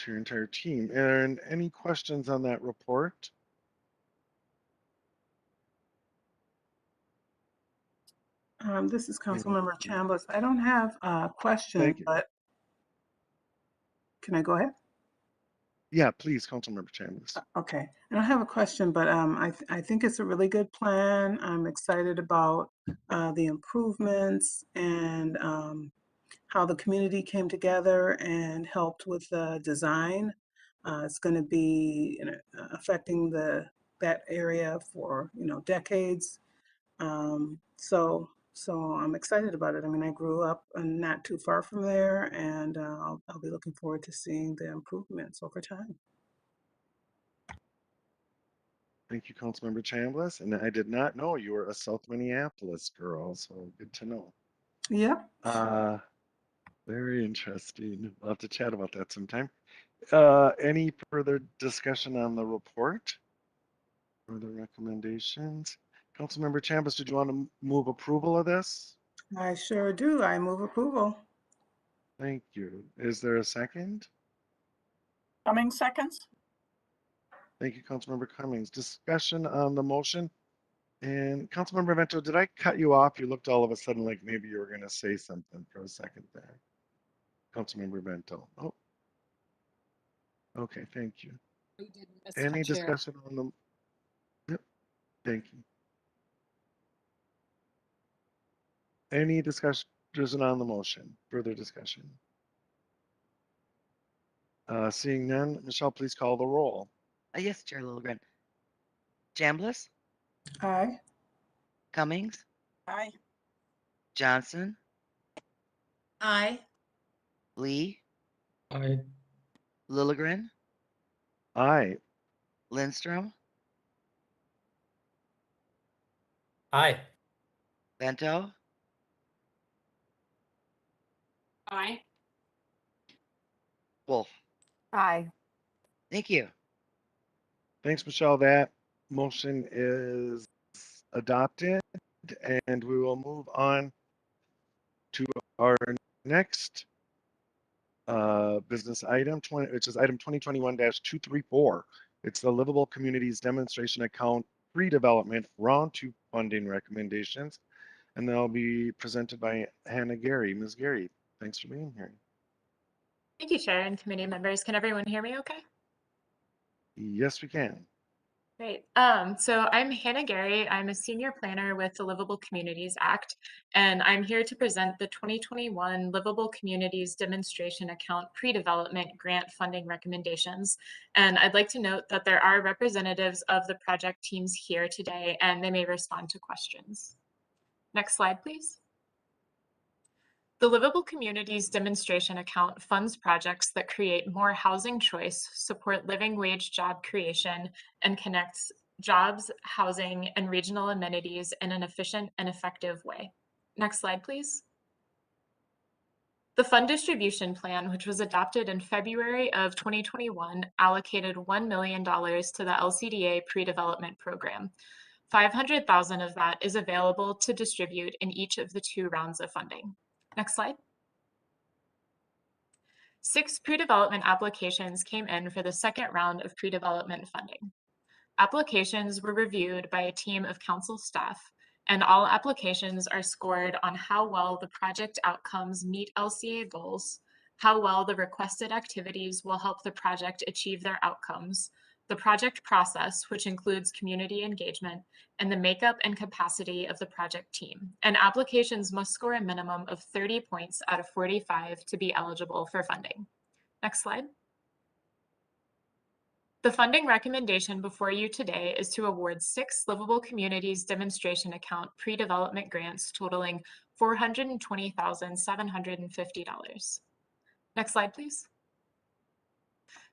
your entire team. And any questions on that report? This is Any- Councilmember Chambliss. I don't have a question, Thank you. but can I go ahead? Yeah, please, Councilmember Chambliss. Okay, I don't have a question, but I think it's a really good plan. I'm excited about the improvements and how the community came together and helped with the design. It's going to be affecting that area for decades. So I'm excited about it. I mean, I grew up not too far from there, and I'll be looking forward to seeing the improvements over time. Thank you, Councilmember Chambliss. And I did not know you were a South Minneapolis girl, so good to know. Yep. Very interesting. We'll have to chat about that sometime. Any further discussion on the report? Further recommendations? Councilmember Chambliss, did you want to move approval of this? I sure do. I move approval. Thank you. Is there a second? Coming seconds? Thank you, Councilmember Cummings. Discussion on the motion. And Councilmember Vento, did I cut you off? You looked all of a sudden like maybe you were going to say something for a second there. Councilmember Vento. Oh. Okay, thank you. You did, Mr. Any Chair. discussion on the? Yep. Thank you. Any discussion on the motion? Further discussion? Seeing none, Michelle, please call the roll. Yes, Chair Lilligren. Chambliss, Aye. Cummings, Aye. Johnson, Aye. Lee, Aye. Lilligren, Aye. Lindstrom, Aye. Bento, Aye. Wolf. Aye. Thank you. Thanks, Michelle. That motion is adopted, and we will move on to our next business item, which is item 2021-234. It's the Livable Communities Demonstration Account Pre-Development Round 2 Funding Recommendations, and they'll be presented by Hannah Gary. Ms. Gary, thanks for being here. Thank you, Chair and committee members. Can everyone hear me okay? Yes, we can. Great. So I'm Hannah Gary. I'm a senior planner with the Livable Communities Act, and I'm here to present the 2021 Livable Communities Demonstration Account Pre-Development Grant Funding Recommendations. And I'd like to note that there are representatives of the project teams here today, and they may respond to questions. Next slide, please. The Livable Communities Demonstration Account funds projects that create more housing choice, support living wage job creation, and connects jobs, housing, and regional amenities in an efficient and effective way. Next slide, please. The fund distribution plan, which was adopted in February of 2021, allocated $1 million to the LCDA pre-development program. $500,000 of that is available to distribute in each of the 2 rounds of funding. Next slide. 6 pre-development applications came in for the second round of pre-development funding. Applications were reviewed by a team of council staff, and all applications are scored on how well the project outcomes meet LCA goals, how well the requested activities will help the project achieve their outcomes, the project process, which includes community engagement, and the makeup and capacity of the project team. And applications must score a minimum of 30 points out of 45 to be eligible for funding. Next slide. The funding recommendation before you today is to award 6 Livable Communities Demonstration Account pre-development grants totaling $420,750. Next slide, please.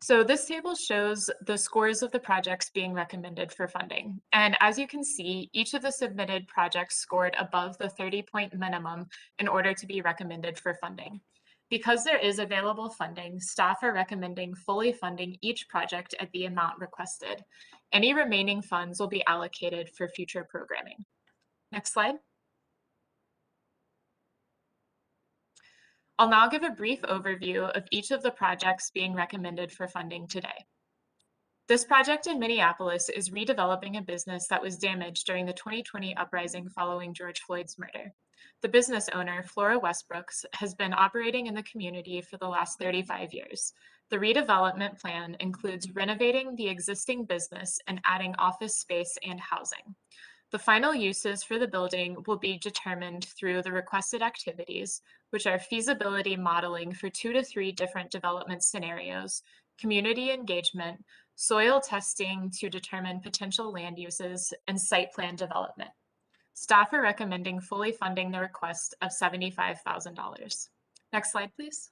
So this table shows the scores of the projects being recommended for funding. And as you can see, each of the submitted projects scored above the 30-point minimum in order to be recommended for funding. Because there is available funding, staff are recommending fully funding each project at the amount requested. Any remaining funds will be allocated for future programming. Next slide. I'll now give a brief overview of each of the projects being recommended for funding today. This project in Minneapolis is redeveloping a business that was damaged during the 2020 uprising following George Floyd's murder. The business owner, Flora Westbrooks, has been operating in the community for the last 35 years. The redevelopment plan includes renovating the existing business and adding office space and housing. The final uses for the building will be determined through the requested activities, which are feasibility modeling for 2 to 3 different development scenarios, community engagement, soil testing to determine potential land uses, and site plan development. Staff are recommending fully funding the request of $75,000. Next slide, please.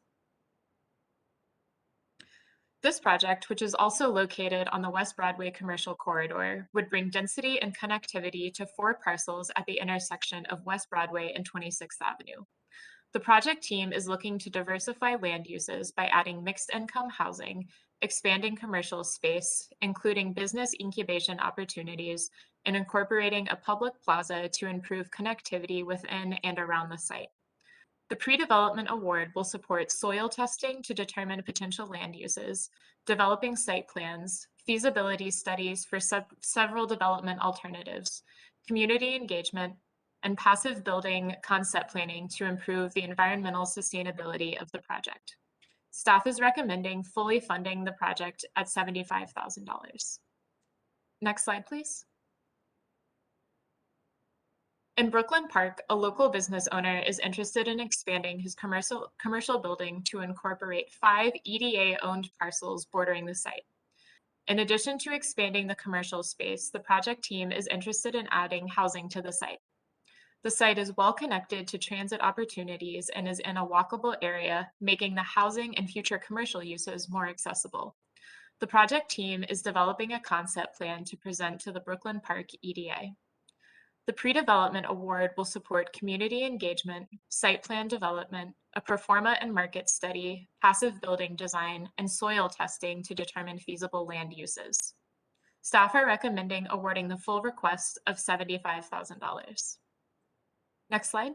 This project, which is also located on the West Broadway commercial corridor, would bring density and connectivity to 4 parcels at the intersection of West Broadway and 26th Avenue. The project team is looking to diversify land uses by adding mixed income housing, expanding commercial space, including business incubation opportunities, and incorporating a public plaza to improve connectivity within and around the site. The pre-development award will support soil testing to determine potential land uses, developing site plans, feasibility studies for several development alternatives, community engagement, and passive building concept planning to improve the environmental sustainability of the project. Staff is recommending fully funding the project at $75,000. Next slide, please. In Brooklyn Park, a local business owner is interested in expanding his commercial building to incorporate 5 EDA-owned parcels bordering the site. In addition to expanding the commercial space, the project team is interested in adding housing to the site. The site is well connected to transit opportunities and is in a walkable area, making the housing and future commercial uses more accessible. The project team is developing a concept plan to present to the Brooklyn Park EDA. The pre-development award will support community engagement, site plan development, a pro forma and market study, passive building design, and soil testing to determine feasible land uses. Staff are recommending awarding the full request of $75,000. Next slide.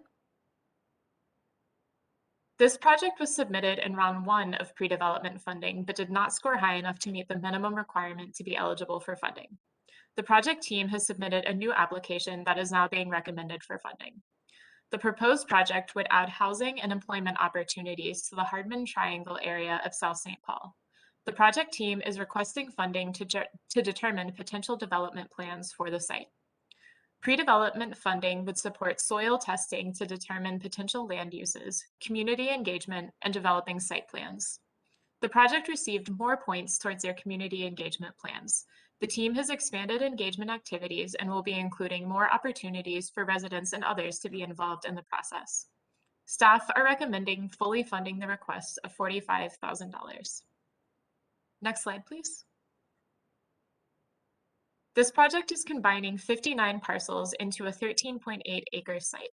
This project was submitted in round 1 of pre-development funding, but did not score high enough to meet the minimum requirement to be eligible for funding. The project team has submitted a new application that is now being recommended for funding. The proposed project would add housing and employment opportunities to the Hardman Triangle area of South St. Paul. The project team is requesting funding to determine potential development plans for the site. Pre-development funding would support soil testing to determine potential land uses, community engagement, and developing site plans. The project received more points towards their community engagement plans. The team has expanded engagement activities and will be including more opportunities for residents and others to be involved in the process. Staff are recommending fully funding the request of $45,000. Next slide, please. This project is combining 59 parcels into a 13.8 acre site.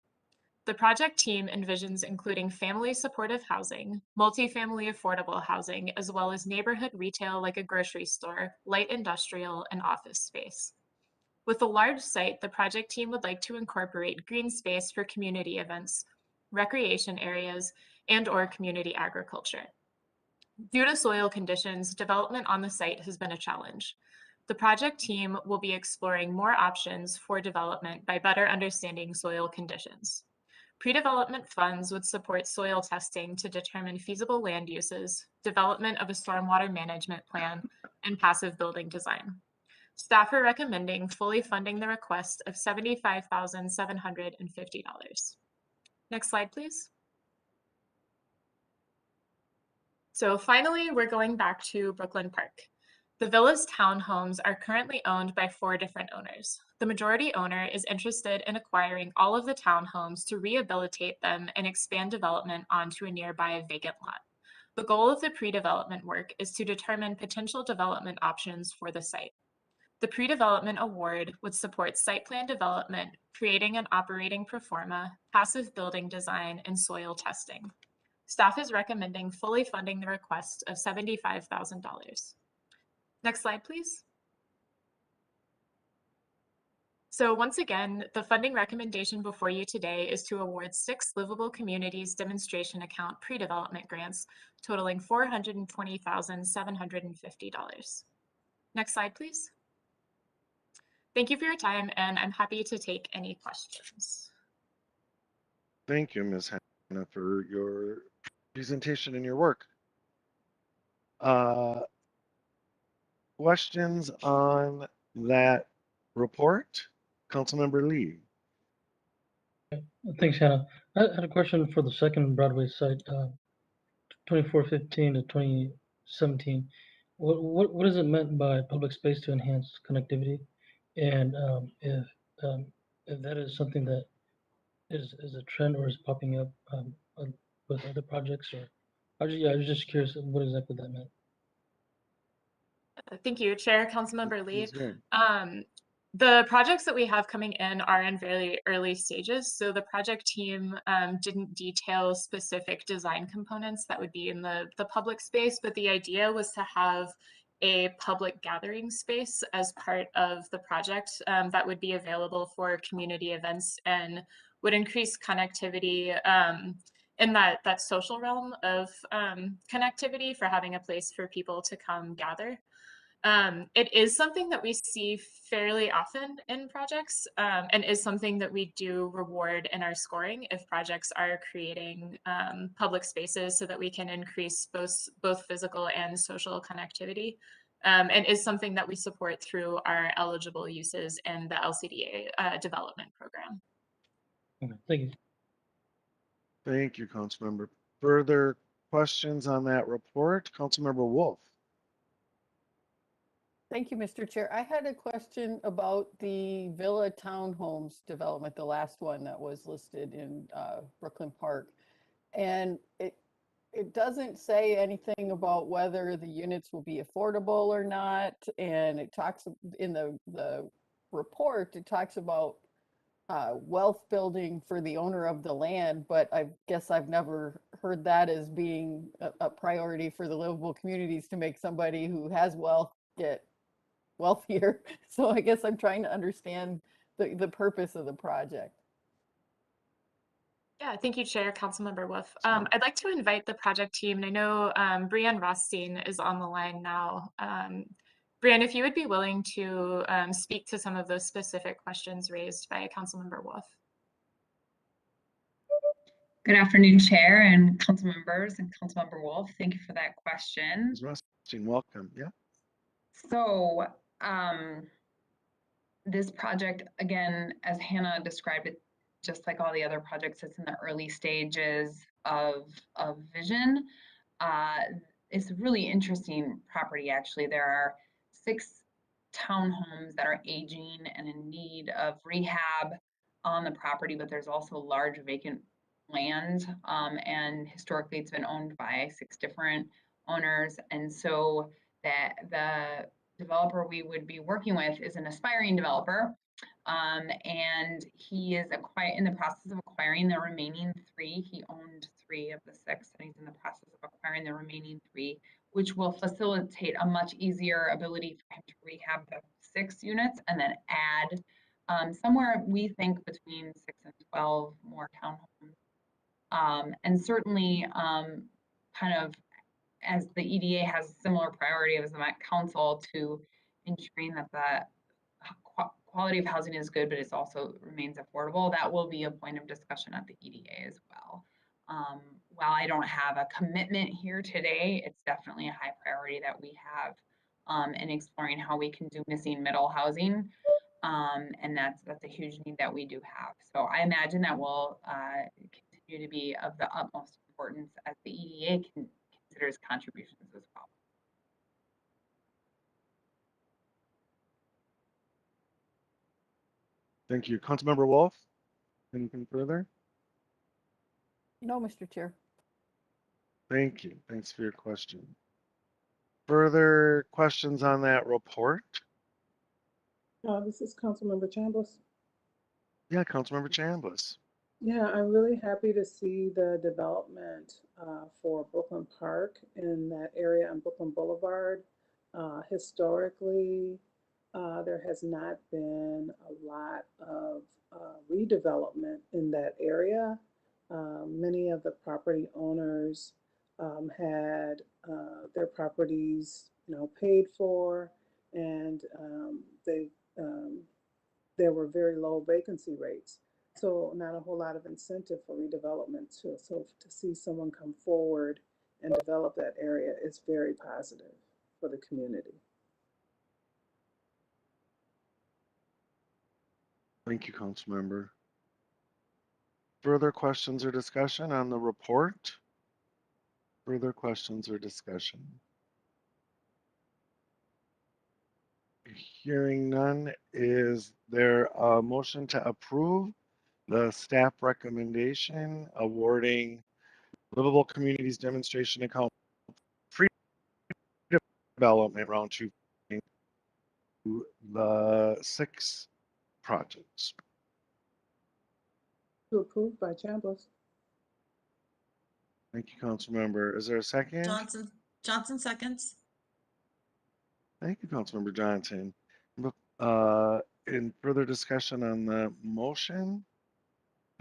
The project team envisions including family supportive housing, multifamily affordable housing, as well as neighborhood retail like a grocery store, light industrial, and office space. With a large site, the project team would like to incorporate green space for community events, recreation areas, and/or community agriculture. Due to soil conditions, development on the site has been a challenge. The project team will be exploring more options for development by better understanding soil conditions. Pre-development funds would support soil testing to determine feasible land uses, development of a stormwater management plan, and passive building design. Staff are recommending fully funding the request of $75,750. Next slide, please. So finally, we're going back to Brooklyn Park. The villa's townhomes are currently owned by 4 different owners. The majority owner is interested in acquiring all of the townhomes to rehabilitate them and expand development onto a nearby vacant lot. The goal of the pre-development work is to determine potential development options for the site. The pre-development award would support site plan development, creating and operating pro forma, passive building design, and soil testing. Staff is recommending fully funding the request of $75,000. Next slide, please. So once again, the funding recommendation before you today is to award 6 Livable Communities Demonstration Account pre-development grants totaling $420,750. Next slide, please. Thank you for your time, and I'm happy to take any questions. Thank you, Ms. Hannah, for your presentation and your work. Questions on that report? Councilmember Lee. Thanks, Hannah. I had a question for the second Broadway site, 2415 to 2017. What is it meant by public space to enhance connectivity? And if that is something that is a trend or is popping up with other projects, or I was just curious what exactly that meant. Thank you, Chair, Councilmember Lee. Please go ahead. The projects that we have coming in are in very early stages. So the project team didn't detail specific design components that would be in the public space, but the idea was to have a public gathering space as part of the project that would be available for community events and would increase connectivity in that social realm of connectivity for having a place for people to come gather. It is something that we see fairly often in projects and is something that we do reward in our scoring if projects are creating public spaces so that we can increase both physical and social connectivity, and is something that we support through our eligible uses in the LCDA development program. Okay, thank you. Thank you, Councilmember. Further questions on that report? Councilmember Wolf. Thank you, Mr. Chair. I had a question about the Villa Townhomes development, the last one that was listed in Brooklyn Park. And it doesn't say anything about whether the units will be affordable or not. And it talks in the report, it talks about wealth building for the owner of the land, but I guess I've never heard that as being a priority for the livable communities to make somebody who has wealth get wealthier. So I guess I'm trying to understand the purpose of the project. Yeah, thank you, Chair, Councilmember Wolf. So- I'd like to invite the project team, and I know Brianne Rothstein is on the line now. Brianne, if you would be willing to speak to some of those specific questions raised by Councilmember Wolf. Good afternoon, Chair and council members and Councilmember Wolf. Thank you for that question. Ms. Rothstein, welcome. Yeah. So this project, again, as Hannah described it, just like all the other projects, it's in the early stages of vision. It's a really interesting property, actually. There are 6 townhomes that are aging and in need of rehab on the property, but there's also large vacant land. And historically, it's been owned by 6 different owners. And so that the developer we would be working with is an aspiring developer. And he is in the process of acquiring the remaining 3. He owned 3 of the 6, and he's in the process of acquiring the remaining 3, which will facilitate a much easier ability for him to rehab the 6 units and then add somewhere, we think, between 6 and 12 more townhomes. And certainly, kind of as the EDA has a similar priority as the Met Council to ensuring that the quality of housing is good, but it also remains affordable, that will be a point of discussion at the EDA as well. While I don't have a commitment here today, it's definitely a high priority that we have in exploring how we can do missing middle housing. And that's a huge need that we do have. So I imagine that will continue to be of the utmost importance as the EDA considers contributions as well. Thank you. Councilmember Wolf, anything further? No, Mr. Chair. Thank you. Thanks for your question. Further questions on that report? This is Councilmember Chambliss. Yeah, Councilmember Chambliss. Yeah, I'm really happy to see the development for Brooklyn Park in that area on Brooklyn Boulevard. Historically, there has not been a lot of redevelopment in that area. Many of the property owners had their properties, paid for, and there were very low vacancy rates. So not a whole lot of incentive for redevelopment too. So to see someone come forward and develop that area is very positive for the community. Thank you, Councilmember. Further questions or discussion on the report? Further questions or discussion? Hearing none, is there a motion to approve the staff recommendation awarding Livable Communities Demonstration Account Pre-Development Round 2 to the 6 projects? To approve by Chambliss. Thank you, Councilmember. Is there a second? Johnson seconds. Thank you, Councilmember Johnson. In further discussion on the motion?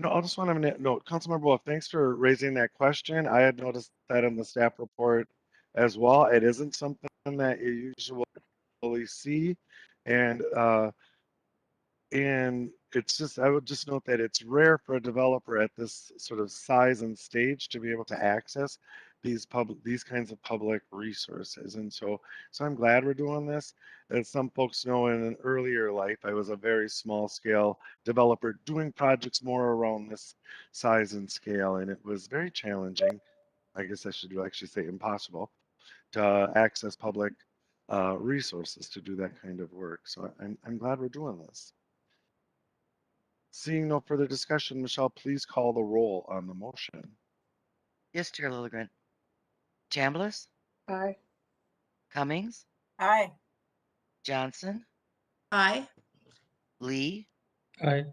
No, I just want to note, Councilmember Wolf, thanks for raising that question. I had noticed that in the staff report as well. It isn't something that you usually see. And it's just, I would just note that it's rare for a developer at this sort of size and stage to be able to access these kinds of public resources. And so I'm glad we're doing this. As some folks know, in an earlier life, I was a very small scale developer doing projects more around this size and scale. And it was very challenging. I guess I should actually say impossible to access public resources to do that kind of work. So I'm glad we're doing this. Seeing no further discussion, Michelle, please call the roll on the motion. Yes, Chair Lilligren. Chambliss, Aye. Cummings, Aye. Johnson, Aye. Lee, Aye.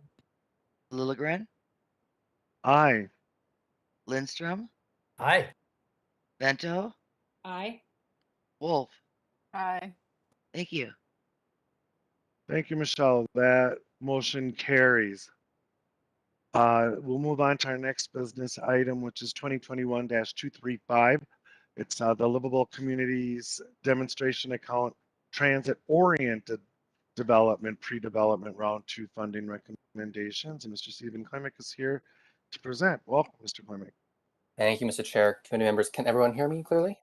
Lilligren, Aye. Lindstrom, Aye. Bento, Aye. Wolf. Aye. Thank you. Thank you, Michelle. That motion carries. We'll move on to our next business item, which is 2021-235. It's the Livable Communities Demonstration Account Transit-Oriented Development Pre-Development Round 2 Funding Recommendations. And Mr. Stephen Klimick is here to present. Welcome, Mr. Klimick. Thank you, Mr. Chair. Committee members, can everyone hear me clearly?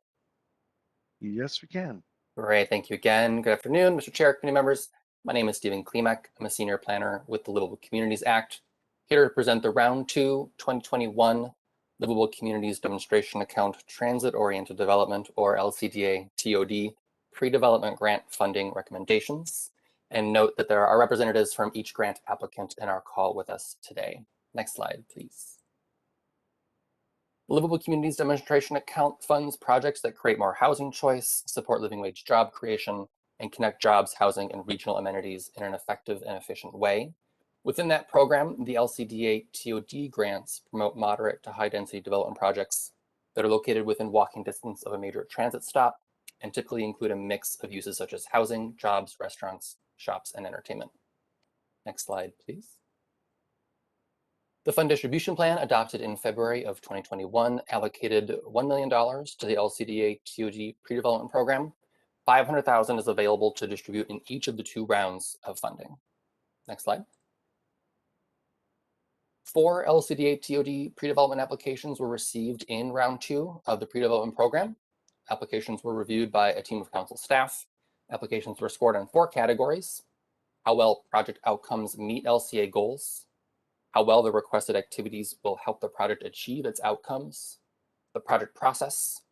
Yes, we can. Great, thank you again. Good afternoon, Mr. Chair, committee members. My name is Stephen Klimek. I'm a senior planner with the Livable Communities Act, here to present the Round 2 2021 Livable Communities Demonstration Account Transit-Oriented Development, or LCDA TOD, pre-development grant funding recommendations. And note that there are representatives from each grant applicant in our call with us today. Next slide, please. The Livable Communities Demonstration Account funds projects that create more housing choice, support living wage job creation, and connect jobs, housing, and regional amenities in an effective and efficient way. Within that program, the LCDA TOD grants promote moderate to high density development projects that are located within walking distance of a major transit stop and typically include a mix of uses such as housing, jobs, restaurants, shops, and entertainment. Next slide, please. The fund distribution plan adopted in February of 2021 allocated $1 million to the LCDA TOD pre-development program. $500,000 is available to distribute in each of the 2 rounds of funding. Next slide. 4 LCDA TOD pre-development applications were received in round 2 of the pre-development program. Applications were reviewed by a team of council staff. Applications were scored on 4 categories: how well project outcomes meet LCA goals, how well the requested activities will help the project achieve its outcomes, the project process,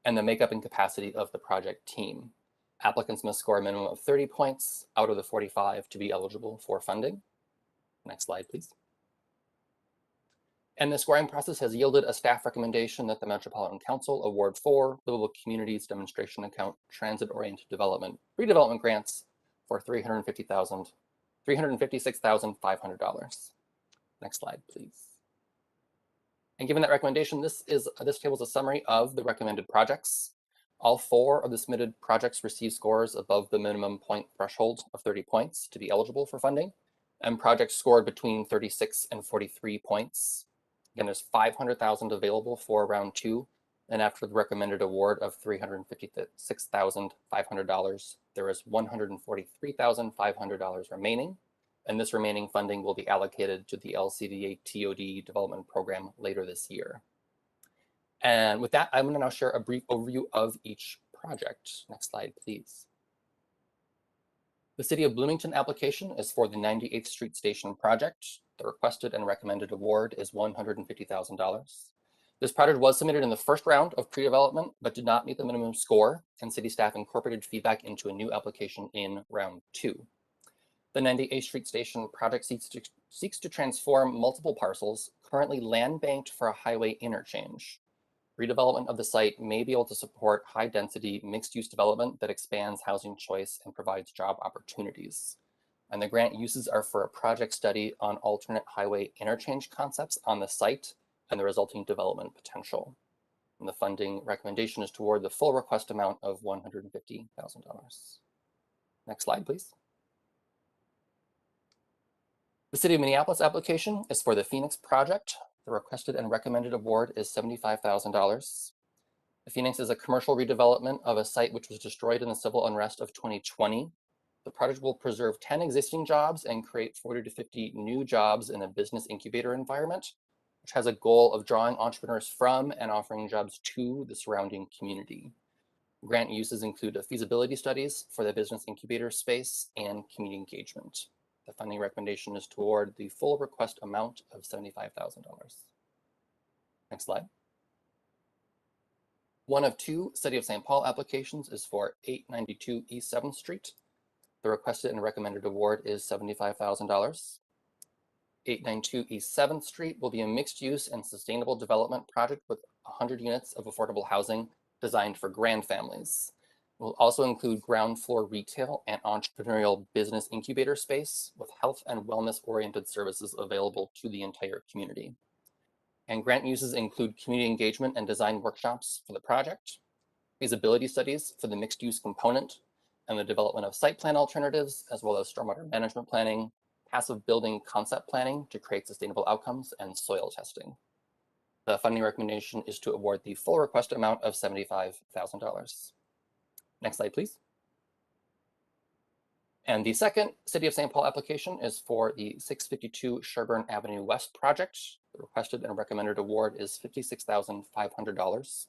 and the makeup and capacity of the project team. Applicants must score a minimum of 30 points out of the 45 to be eligible for funding. Next slide, please. And the scoring process has yielded a staff recommendation that the Metropolitan Council award 4 Livable Communities Demonstration Account Transit-Oriented Development redevelopment grants for $356,500. Next slide, please. And given that recommendation, this table is a summary of the recommended projects. All 4 of the submitted projects receive scores above the minimum point threshold of 30 points to be eligible for funding, and projects scored between 36 and 43 points. Again, there's $500,000 available for round 2, and after the recommended award of $356,500, there is $143,500 remaining. And this remaining funding will be allocated to the LCDA TOD development program later this year. And with that, I'm going to now share a brief overview of each project. Next slide, please. The City of Bloomington application is for the 98th Street Station project. The requested and recommended award is $150,000. This project was submitted in the first round of pre-development, but did not meet the minimum score, and city staff incorporated feedback into a new application in round 2. The 98th Street Station project seeks to transform multiple parcels currently land banked for a highway interchange. Redevelopment of the site may be able to support high-density mixed-use development that expands housing choice and provides job opportunities. And the grant uses are for a project study on alternate highway interchange concepts on the site and the resulting development potential. And the funding recommendation is toward the full request amount of $150,000. Next slide, please. The City of Minneapolis application is for the Phoenix project. The requested and recommended award is $75,000. The Phoenix is a commercial redevelopment of a site which was destroyed in the civil unrest of 2020. The project will preserve 10 existing jobs and create 40 to 50 new jobs in a business incubator environment, which has a goal of drawing entrepreneurs from and offering jobs to the surrounding community. Grant uses include feasibility studies for the business incubator space and community engagement. The funding recommendation is toward the full request amount of $75,000. Next slide. One of 2 City of St. Paul applications is for 892 East 7th Street. The requested and recommended award is $75,000. 892 East 7th Street will be a mixed-use and sustainable development project with 100 units of affordable housing designed for grand families. will also include ground floor retail and entrepreneurial business incubator space with health and wellness oriented services available to the entire community. And grant uses include community engagement and design workshops for the project, feasibility studies for the mixed use component, and the development of site plan alternatives, as well as stormwater management planning, passive building concept planning to create sustainable outcomes, and soil testing. The funding recommendation is to award the full request amount of $75,000. Next slide, please. And the second City of St. Paul application is for the 652 Sherburne Avenue West project. The requested and recommended award is $56,500.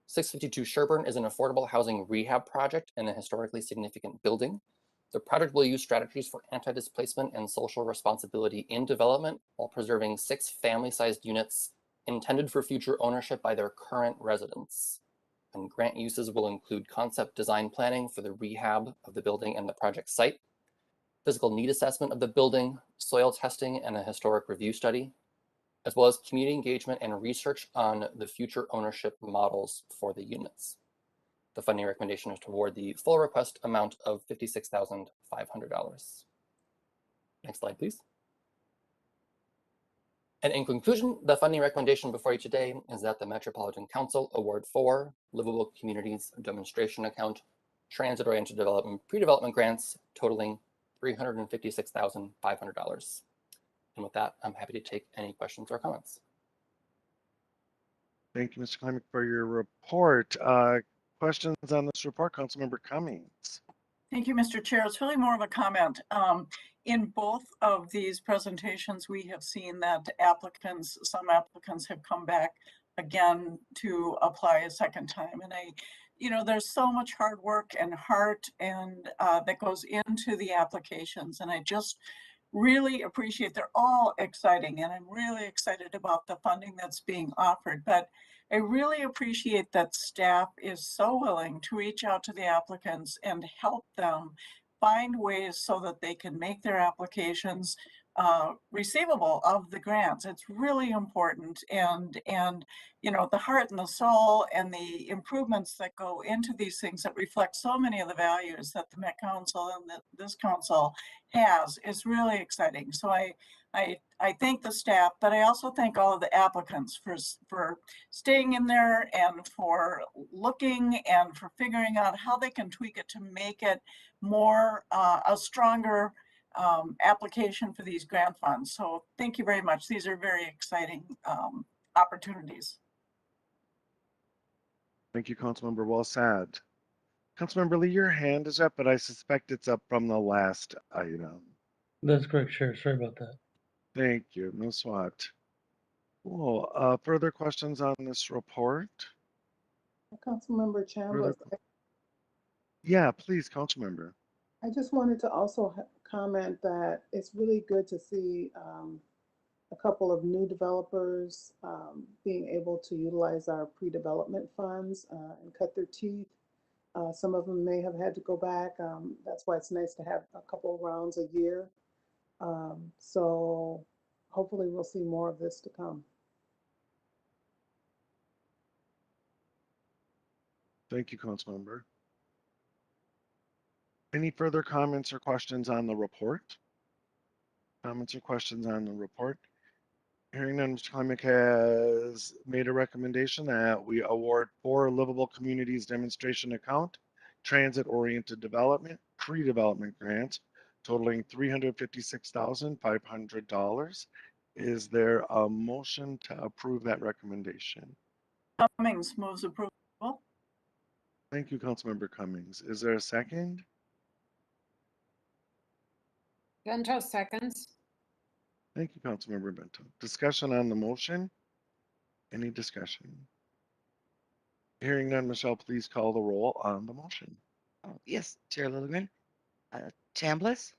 652 Sherburne is an affordable housing rehab project in a historically significant building. The project will use strategies for anti-displacement and social responsibility in development while preserving 6 family-sized units intended for future ownership by their current residents. And grant uses will include concept design planning for the rehab of the building and the project site, physical need assessment of the building, soil testing, and a historic review study, as well as community engagement and research on the future ownership models for the units. The funding recommendation is to award the full request amount of $56,500. Next slide, please. And in conclusion, the funding recommendation before you today is that the Metropolitan Council award 4 Livable Communities Demonstration Account Transit-Oriented Development Pre-Development Grants totaling $356,500. And with that, I'm happy to take any questions or comments. Thank you, Mr. Klimek, for your report. Questions on this report, Councilmember Cummings? Thank you, Mr. Chair. It's really more of a comment. In both of these presentations, we have seen that some applicants have come back again to apply a second time. And there's so much hard work and heart and that goes into the applications. And I just really appreciate, they're all exciting, and I'm really excited about the funding that's being offered. But I really appreciate that staff is so willing to reach out to the applicants and help them find ways so that they can make their applications receivable of the grants. It's really important, and the heart and the soul and the improvements that go into these things that reflect so many of the values that the Met Council and this council has is really exciting. So I thank the staff, but I also thank all of the applicants for staying in there and for looking and for figuring out how they can tweak it to make it more a stronger application for these grant funds. So thank you very much. These are very exciting opportunities. Thank you, Councilmember Well-Sad. Councilmember Lee, your hand is up, but I suspect it's up from the last item. That's correct, Chair. Sorry about that. Thank you. No sweat. Cool. Further questions on this report? Councilmember Chambliss, Yeah, please, Councilmember. I just wanted to also comment that it's really good to see a couple of new developers being able to utilize our pre-development funds and cut their teeth. Some of them may have had to go back. That's why it's nice to have a couple of rounds a year. So hopefully we'll see more of this to come. Thank you, Councilmember. Any further comments or questions on the report? Comments or questions on the report? Hearing none, Mr. Klimek has made a recommendation that we award 4 Livable Communities Demonstration Account Transit-Oriented Development Pre-Development Grants totaling $356,500. Is there a motion to approve that recommendation? Cummings moves approval. Thank you, Councilmember Cummings. Is there a second? Bento seconds. Thank you, Councilmember Bento. Discussion on the motion? Any discussion? Hearing none, Michelle, please call the roll on the motion. Oh, yes, Chair Lilligren. Chambliss,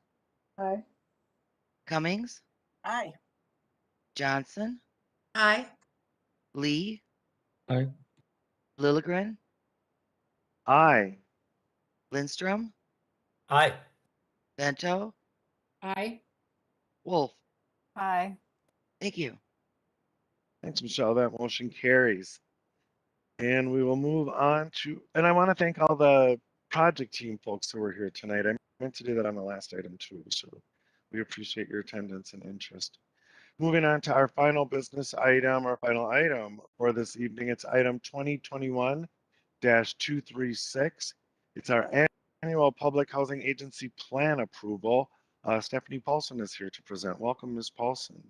Aye. Cummings, Aye. Johnson, Aye. Lee, Aye. Lilligren, Aye. Lindstrom, Aye. Bento, Aye. Wolf. Aye. Thank you. Thanks, Michelle. That motion carries. And we will move on to, and I want to thank all the project team folks who were here tonight. I meant to do that on the last item too, so we appreciate your attendance and interest. Moving on to our final business item, our final item for this evening, it's item 2021-236. It's our annual Public Housing Agency Plan approval. Stephanie Paulson is here to present. Welcome, Ms. Paulson.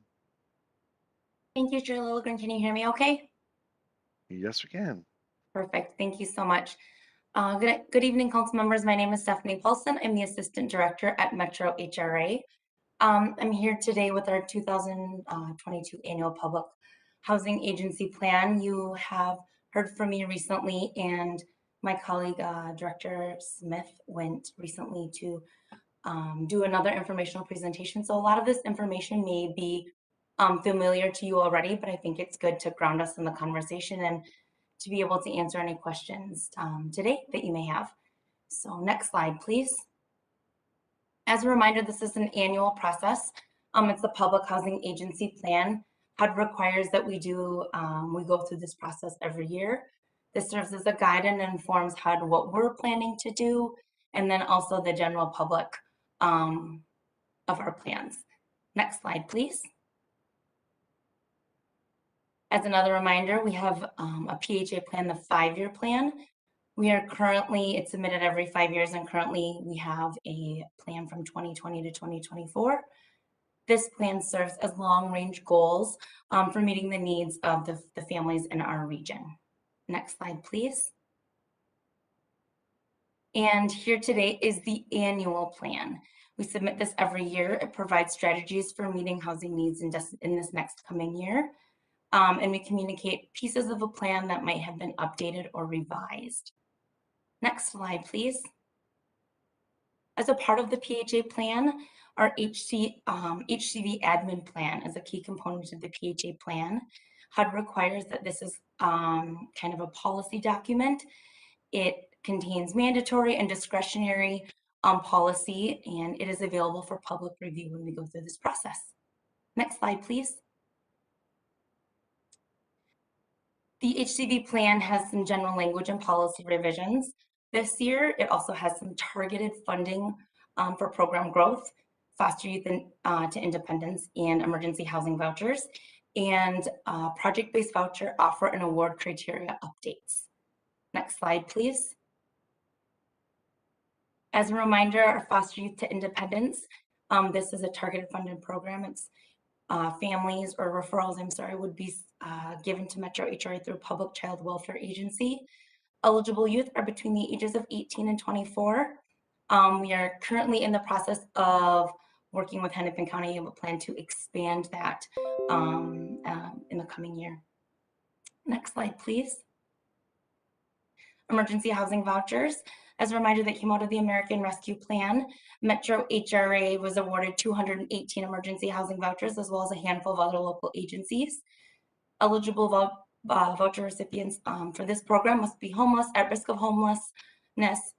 Thank you, Chair Lilligren. Can you hear me okay? Yes, we can. Perfect. Thank you so much. Good evening, council members. My name is Stephanie Paulson. I'm the Assistant Director at Metro HRA. I'm here today with our 2022 Annual Public Housing Agency Plan. You have heard from me recently, and my colleague, Director Smith, went recently to do another informational presentation. So a lot of this information may be familiar to you already, but I think it's good to ground us in the conversation and to be able to answer any questions today that you may have. So next slide, please. As a reminder, this is an annual process. It's the Public Housing Agency Plan. HUD requires that we go through this process every year. This serves as a guide and informs HUD what we're planning to do, and then also the general public of our plans. Next slide, please. As another reminder, we have a PHA plan, the 5-year plan. We are currently, it's submitted every 5 years, and currently we have a plan from 2020 to 2024. This plan serves as long-range goals for meeting the needs of the families in our region. Next slide, please. And here today is the annual plan. We submit this every year. It provides strategies for meeting housing needs in this next coming year. And we communicate pieces of a plan that might have been updated or revised. Next slide, please. As a part of the PHA plan, our HCV admin plan is a key component of the PHA plan. HUD requires that this is kind of a policy document. It contains mandatory and discretionary policy, and it is available for public review when we go through this process. Next slide, please. The HCV plan has some general language and policy revisions. This year, it also has some targeted funding for program growth, foster youth to independence, and emergency housing vouchers, and project-based voucher offer and award criteria updates. Next slide, please. As a reminder, our foster youth to independence, this is a targeted funded program. It's families or referrals, would be given to Metro HRA through Public Child Welfare Agency. Eligible youth are between the ages of 18 and 24. We are currently in the process of working with Hennepin County and plan to expand that in the coming year. Next slide, please. Emergency housing vouchers. As a reminder, that came out of the American Rescue Plan. Metro HRA was awarded 218 emergency housing vouchers, as well as a handful of other local agencies. Eligible voucher recipients for this program must be homeless, at risk of homelessness,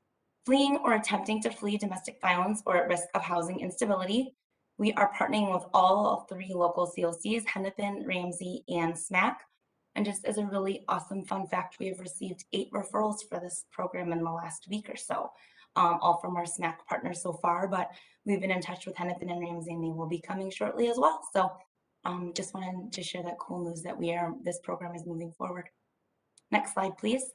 fleeing or attempting to flee domestic violence, or at risk of housing instability. We are partnering with all 3 local COCs, Hennepin, Ramsey, and SMAC. And just as a really awesome fun fact, we have received 8 referrals for this program in the last week or so, all from our SMAC partners so far, but we've been in touch with Hennepin and Ramsey, and they will be coming shortly as well. So just wanted to share that cool news that this program is moving forward. Next slide, please.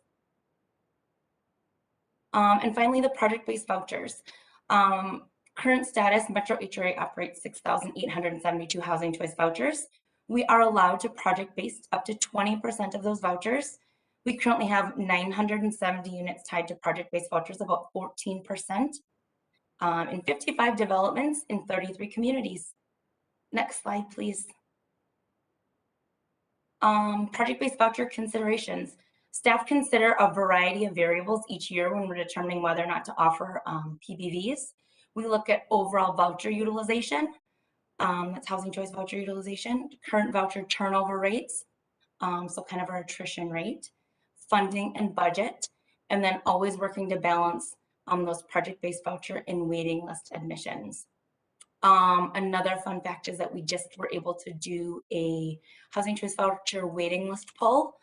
And finally, the project-based vouchers. Current status, Metro HRA operates 6,872 housing choice vouchers. We are allowed to project-based up to 20% of those vouchers. We currently have 970 units tied to project-based vouchers, about 14%, in 55 developments in 33 communities. Next slide, please. Project-based voucher considerations. Staff consider a variety of variables each year when we're determining whether or not to offer PBVs. We look at overall voucher utilization. That's housing choice voucher utilization, current voucher turnover rates, so kind of our attrition rate, funding and budget, and then always working to balance those project-based voucher and waiting list admissions. Another fun fact is that we just were able to do a housing choice voucher waiting list poll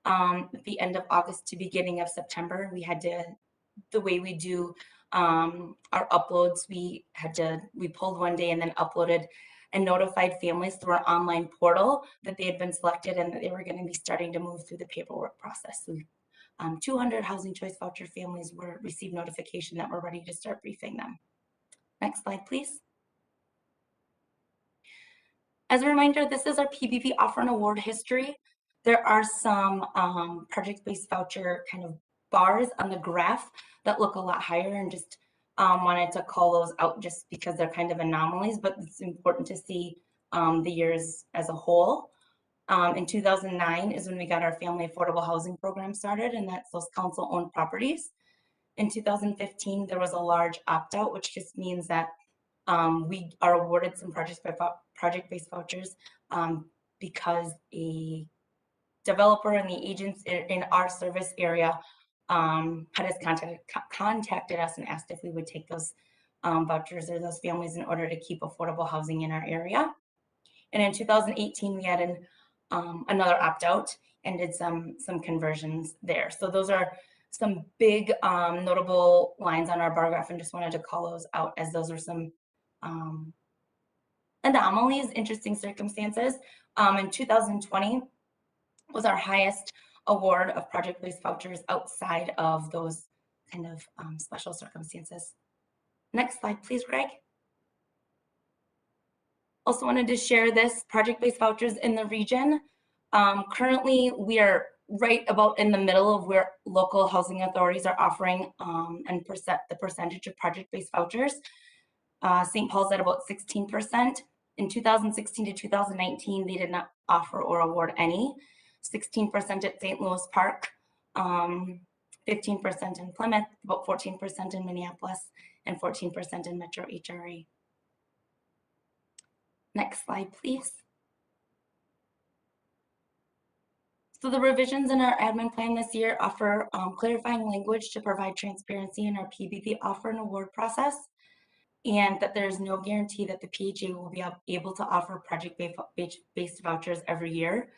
at the end of August to beginning of September. We had to, the way we do our uploads, we pulled one day and then uploaded and notified families through our online portal that they had been selected and that they were going to be starting to move through the paperwork process. So 200 housing choice voucher families received notification that we're ready to start briefing them. Next slide, please. As a reminder, this is our PBV offer and award history. There are some project-based voucher kind of bars on the graph that look a lot higher, and just wanted to call those out just because they're kind of anomalies, but it's important to see the years as a whole. In 2009 is when we got our family affordable housing program started, and that's those council-owned properties. In 2015, there was a large opt-out, which just means that we are awarded some project-based vouchers because a developer and the agents in our service area contacted us and asked if we would take those vouchers or those families in order to keep affordable housing in our area. And in 2018, we had another opt-out and did some conversions there. So those are some big notable lines on our bar graph, and just wanted to call those out as those are some anomalies, interesting circumstances. In 2020 was our highest award of project-based vouchers outside of those kind of special circumstances. Next slide, please, Greg. Also wanted to share this project-based vouchers in the region. Currently, we are right about in the middle of where local housing authorities are offering and the percentage of project-based vouchers. St. Paul's at about 16%. In 2016 to 2019, they did not offer or award any. 16% at St. Louis Park, 15% in Plymouth, about 14% in Minneapolis, and 14% in Metro HRA. Next slide, please. So the revisions in our admin plan this year offer clarifying language to provide transparency in our PBV offer and award process, and that there's no guarantee that the PHA will be able to offer project-based vouchers every year.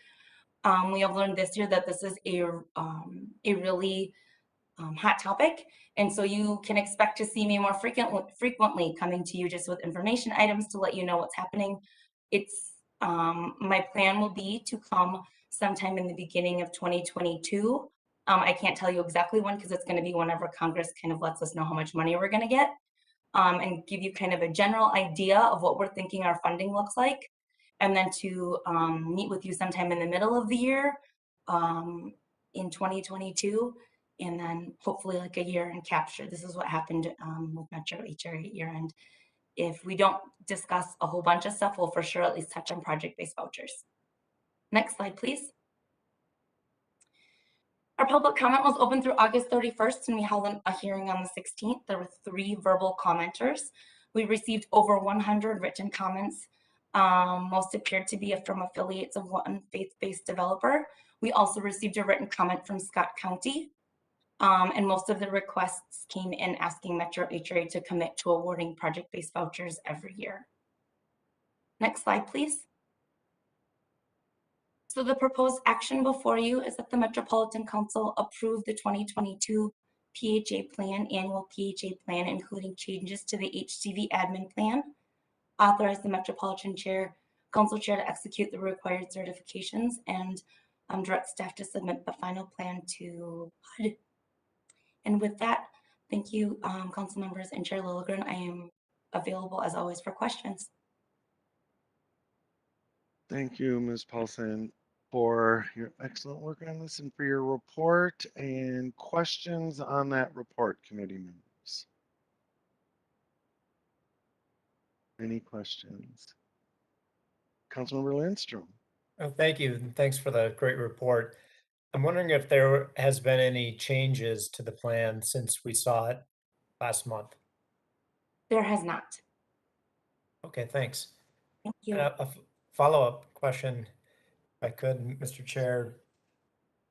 We have learned this year that this is a really hot topic, and so you can expect to see me more frequently coming to you just with information items to let you know what's happening. It's my plan will be to come sometime in the beginning of 2022. I can't tell you exactly when, because it's going to be whenever Congress kind of lets us know how much money we're going to get, and give you kind of a general idea of what we're thinking our funding looks like, and then to meet with you sometime in the middle of the year in 2022, and then hopefully like a year and capture. This is what happened with Metro HRA at year end. If we don't discuss a whole bunch of stuff, we'll for sure at least touch on project-based vouchers. Next slide, please. Our public comment was open through August 31st, and we held a hearing on the 16th. There were 3 verbal commenters. We received over 100 written comments. Most appeared to be from affiliates of one faith-based developer. We also received a written comment from Scott County, and most of the requests came in asking Metro HRA to commit to awarding project-based vouchers every year. Next slide, please. So the proposed action before you is that the Metropolitan Council approve the 2022 PHA plan, annual PHA plan, including changes to the HCV admin plan, authorize the Metropolitan Council Chair to execute the required certifications, and direct staff to submit the final plan to HUD. And with that, thank you, council members and Chair Lilligren. I am available as always for questions. Thank you, Ms. Paulson, for your excellent work on this and for your report. And questions on that report, committee members? Any questions? Councilmember Lindstrom. Oh, thank you, and thanks for the great report. I'm wondering if there has been any changes to the plan since we saw it last month. There has not. Okay, thanks. Thank you. And a follow-up question, if I could, Mr. Chair.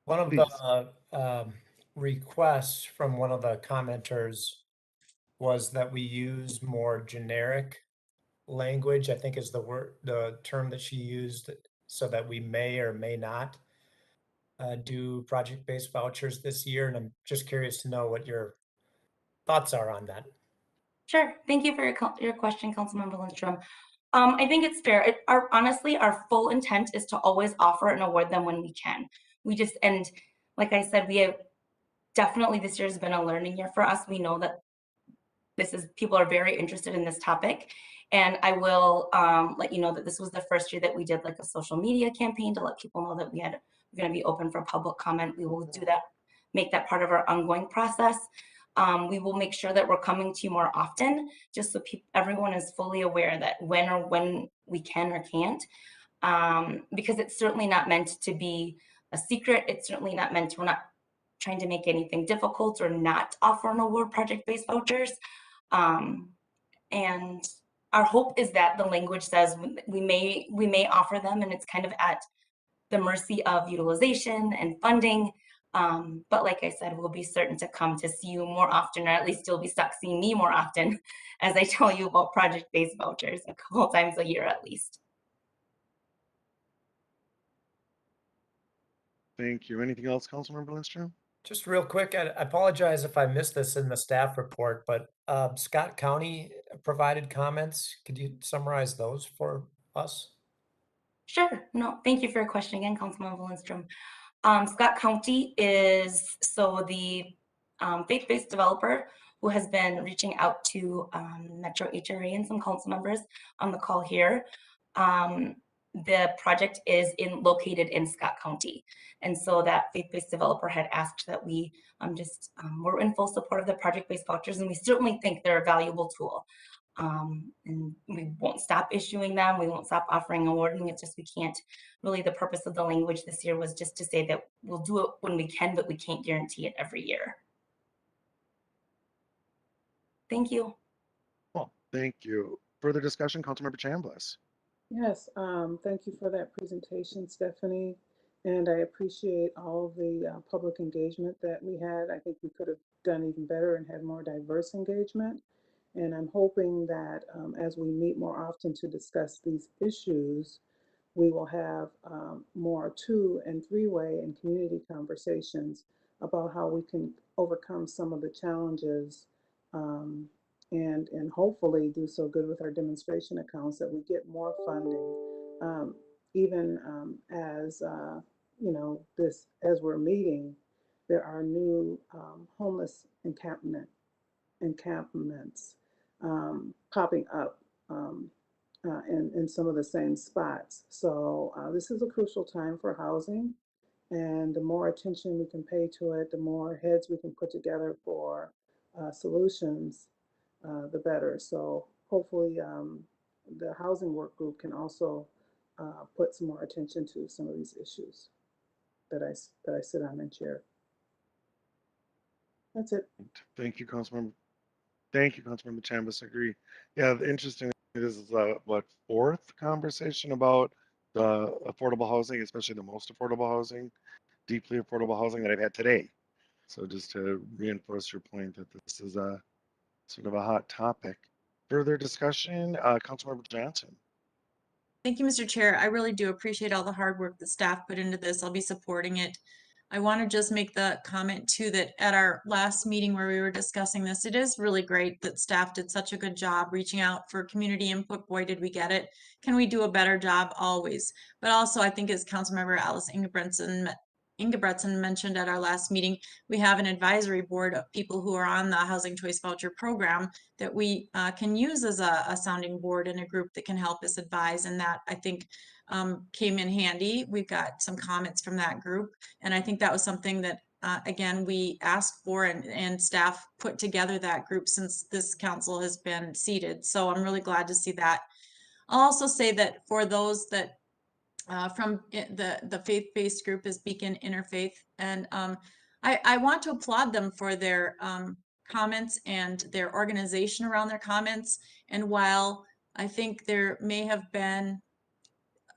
One of the requests from one of the commenters was that we use more generic language, I think is the term that she used, so that we may or may not do project-based vouchers this year, and I'm just curious to know what your thoughts are on that. Sure. Thank you for your question, Councilmember Lindstrom. I think it's fair. Honestly, our full intent is to always offer and award them when we can. And like I said, we have definitely, this year has been a learning year for us. We know that people are very interested in this topic. And I will let you know that this was the first year that we did like a social media campaign to let people know that we're going to be open for public comment. We will do that, make that part of our ongoing process. We will make sure that we're coming to you more often, just so everyone is fully aware that when we can or can't, because it's certainly not meant to be a secret. It's certainly not meant to, we're not trying to make anything difficult or not offer an award project-based vouchers. And our hope is that the language says we may offer them, and it's kind of at the mercy of utilization and funding. But like I said, we'll be certain to come to see you more often, or at least you'll be stuck seeing me more often as I tell you about project-based vouchers a couple of times a year at least. Thank you. Anything else, Councilmember Lindstrom? Just real quick, I apologize if I missed this in the staff report, but Scott County provided comments. Could you summarize those for us? Sure. No, thank you for your question again, Councilmember Lindstrom. Scott County is the faith-based developer who has been reaching out to Metro HRA and some council members on the call here. The project is located in Scott County. And so that faith-based developer had asked that we we're in full support of the project-based vouchers, and we certainly think they're a valuable tool. And we won't stop issuing them. We won't stop offering awarding. It's just we can't really, the purpose of the language this year was just to say that we'll do it when we can, but we can't guarantee it every year. Thank you. Well, thank you. Further discussion, Councilmember Chambliss. Yes, thank you for that presentation, Stephanie. And I appreciate all the public engagement that we had. I think we could have done even better and had more diverse engagement. And I'm hoping that as we meet more often to discuss these issues, we will have more 2- and 3-way and community conversations about how we can overcome some of the challenges and hopefully do so good with our demonstration accounts that we get more funding. Even as as we're meeting, there are new homeless encampments popping up in some of the same spots. So this is a crucial time for housing, and the more attention we can pay to it, the more heads we can put together for solutions, the better. So hopefully the housing work group can also put some more attention to some of these issues that I sit on and chair. That's it. Thank you, Councilmember. Thank you, Councilmember Chambliss. Agree. Yeah, interesting. This is what, 4th conversation about the affordable housing, especially the most affordable housing, deeply affordable housing that I've had today. So just to reinforce your point that this is a sort of a hot topic. Further discussion, Councilmember Johnson. Thank you, Mr. Chair. I really do appreciate all the hard work the staff put into this. I'll be supporting it. I want to just make the comment too that at our last meeting where we were discussing this, it is really great that staff did such a good job reaching out for community input. Boy, did we get it. Can we do a better job? Always. But also, I think as Councilmember Alice Ingebretson mentioned at our last meeting, we have an advisory board of people who are on the Housing Choice Voucher program that we can use as a sounding board and a group that can help us advise. And that, I think, came in handy. We've got some comments from that group. And I think that was something that, again, we asked for and staff put together that group since this council has been seated. So I'm really glad to see that. I'll also say that for those that from the faith-based group is Beacon Interfaith. And I want to applaud them for their comments and their organization around their comments. And while I think there may have been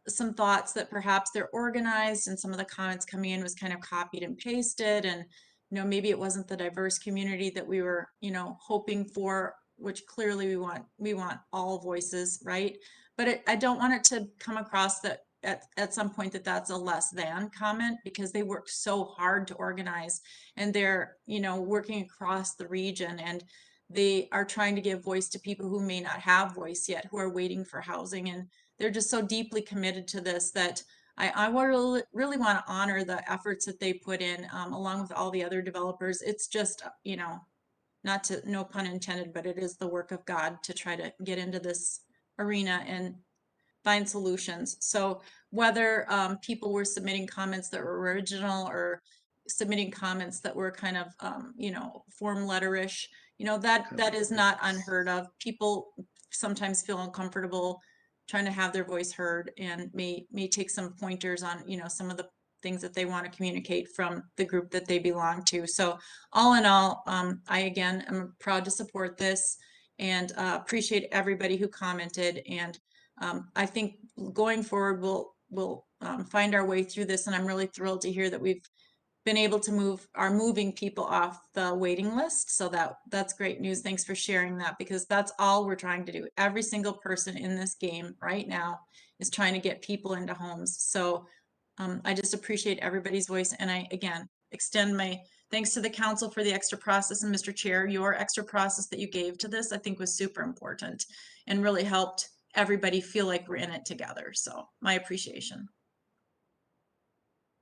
some thoughts that perhaps they're organized and some of the comments coming in was kind of copied and pasted, and maybe it wasn't the diverse community that we were hoping for, which clearly we want all voices, right? But I don't want it to come across that at some point that that's a less than comment, because they work so hard to organize, and they're, working across the region, and they are trying to give voice to people who may not have voice yet, who are waiting for housing. And they're just so deeply committed to this that I really want to honor the efforts that they put in, along with all the other developers. It's just, no pun intended, but it is the work of God to try to get into this arena and find solutions. So whether people were submitting comments that were original or submitting comments that were kind of, form letterish, that is not unheard of. People sometimes feel uncomfortable trying to have their voice heard, and may take some pointers on, some of the things that they want to communicate from the group that they belong to. So all in all, I again am proud to support this, and appreciate everybody who commented. And I think going forward, we'll find our way through this, and I'm really thrilled to hear that we've been able to moving people off the waiting list. So that's great news. Thanks for sharing that, because that's all we're trying to do. Every single person in this game right now is trying to get people into homes. So I just appreciate everybody's voice. And I, again, extend my thanks to the council for the extra process. And Mr. Chair, your extra process that you gave to this, I think was super important and really helped everybody feel like we're in it together. So my appreciation.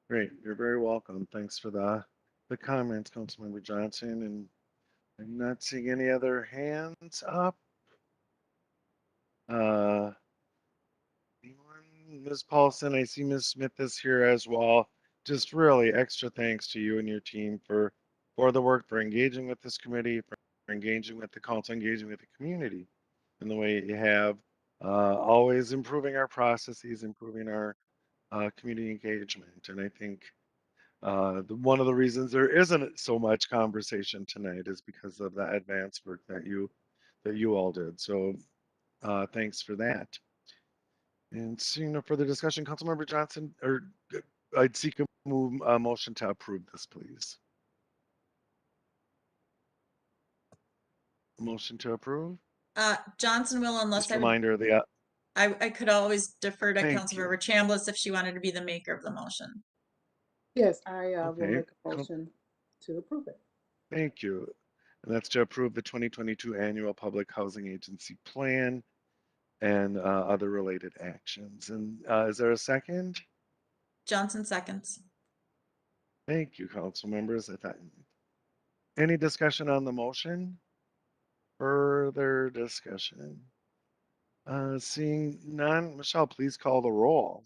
Great, you're very welcome. Thanks for the comments, Councilmember Johnson. And I'm not seeing any other hands up. Anyone? Ms. Paulson, I see Ms. Smith is here as well. Just really extra thanks to you and your team for the work, for engaging with this committee, for engaging with the council, engaging with the community in the way you have, always improving our processes, improving our community engagement. And I think one of the reasons there isn't so much conversation tonight is because of the advanced work that you all did. So thanks for that. And seeing no further discussion, Councilmember Johnson, or I'd seek a motion to approve this, please. A motion to approve? Johnson will, unless Just a reminder of the. I could always defer to Thank Councilmember Chambliss if she wanted to be the maker of the motion. Yes, I will Okay. make a motion to approve it. Thank you. And that's to approve the 2022 annual Public Housing Agency Plan and other related actions. And is there a second? Johnson seconds. Thank you, council members. Any discussion on the motion? Further discussion? Seeing none, Michelle, please call the roll.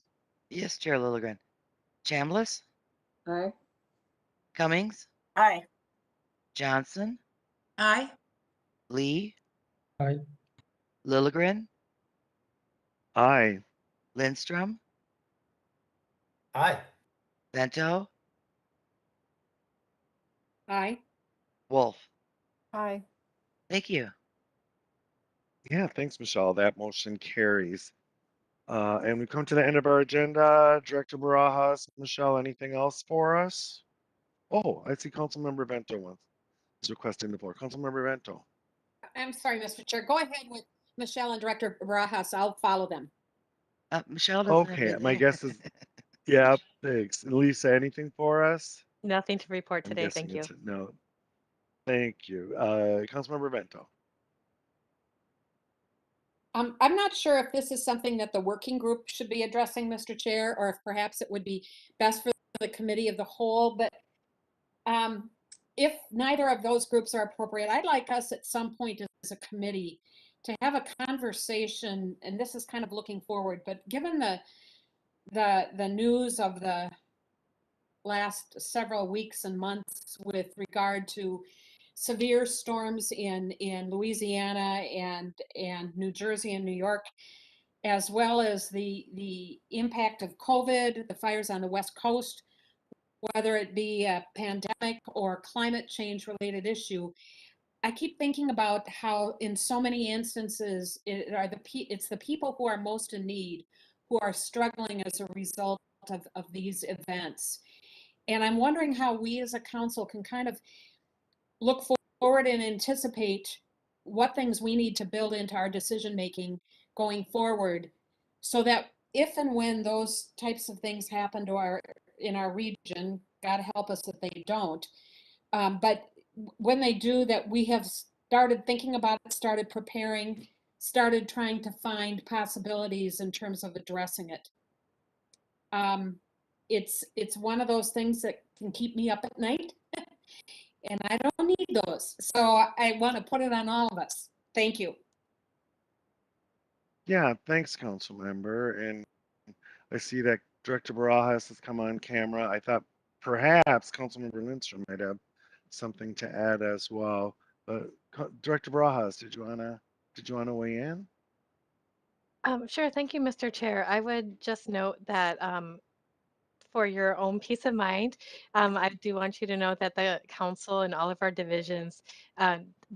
Yes, Chair Lilligren. Chambliss, Aye. Cummings, Aye. Johnson, Aye. Lee, Aye. Lilligren, Aye. Lindstrom, Aye. Bento, Aye. Wolf. Aye. Thank you. Yeah, thanks, Michelle. That motion carries. And we come to the end of our agenda. Director Barajas, Michelle, anything else for us? Oh, I see Councilmember Bento is requesting the floor. Councilmember Bento. I'm sorry, Mr. Chair. Go ahead with Michelle and Director Barajas. I'll follow them. Michelle doesn't have Okay, my anything. guess is, yeah, thanks. Lisa, anything for us? Nothing to report I'm today, guessing thank you. it's a no. Thank you. Councilmember Bento. I'm not sure if this is something that the working group should be addressing, Mr. Chair, or if perhaps it would be best for the committee of the whole, but if neither of those groups are appropriate, I'd like us at some point as a committee to have a conversation, and this is kind of looking forward, but given the news of the last several weeks and months with regard to severe storms in Louisiana and New Jersey and New York, as well as the impact of COVID, the fires on the West Coast, whether it be a pandemic or climate change related issue. I keep thinking about how in so many instances it's the people who are most in need who are struggling as a result of these events. And I'm wondering how we as a council can kind of look forward and anticipate what things we need to build into our decision making going forward so that if and when those types of things happen to in our region, God help us if they don't. But when they do, that we have started thinking about it, started preparing, started trying to find possibilities in terms of addressing it. It's one of those things that can keep me up at night, and I don't need those. So I want to put it on all of us. Thank you. Yeah, thanks, council member. And I see that Director Barajas has come on camera. I thought perhaps Councilmember Lindstrom might have something to add as well. But Director Barajas, did you wanna weigh in? Sure. Thank you, Mr. Chair. I would just note that for your own peace of mind, I do want you to know that the council and all of our divisions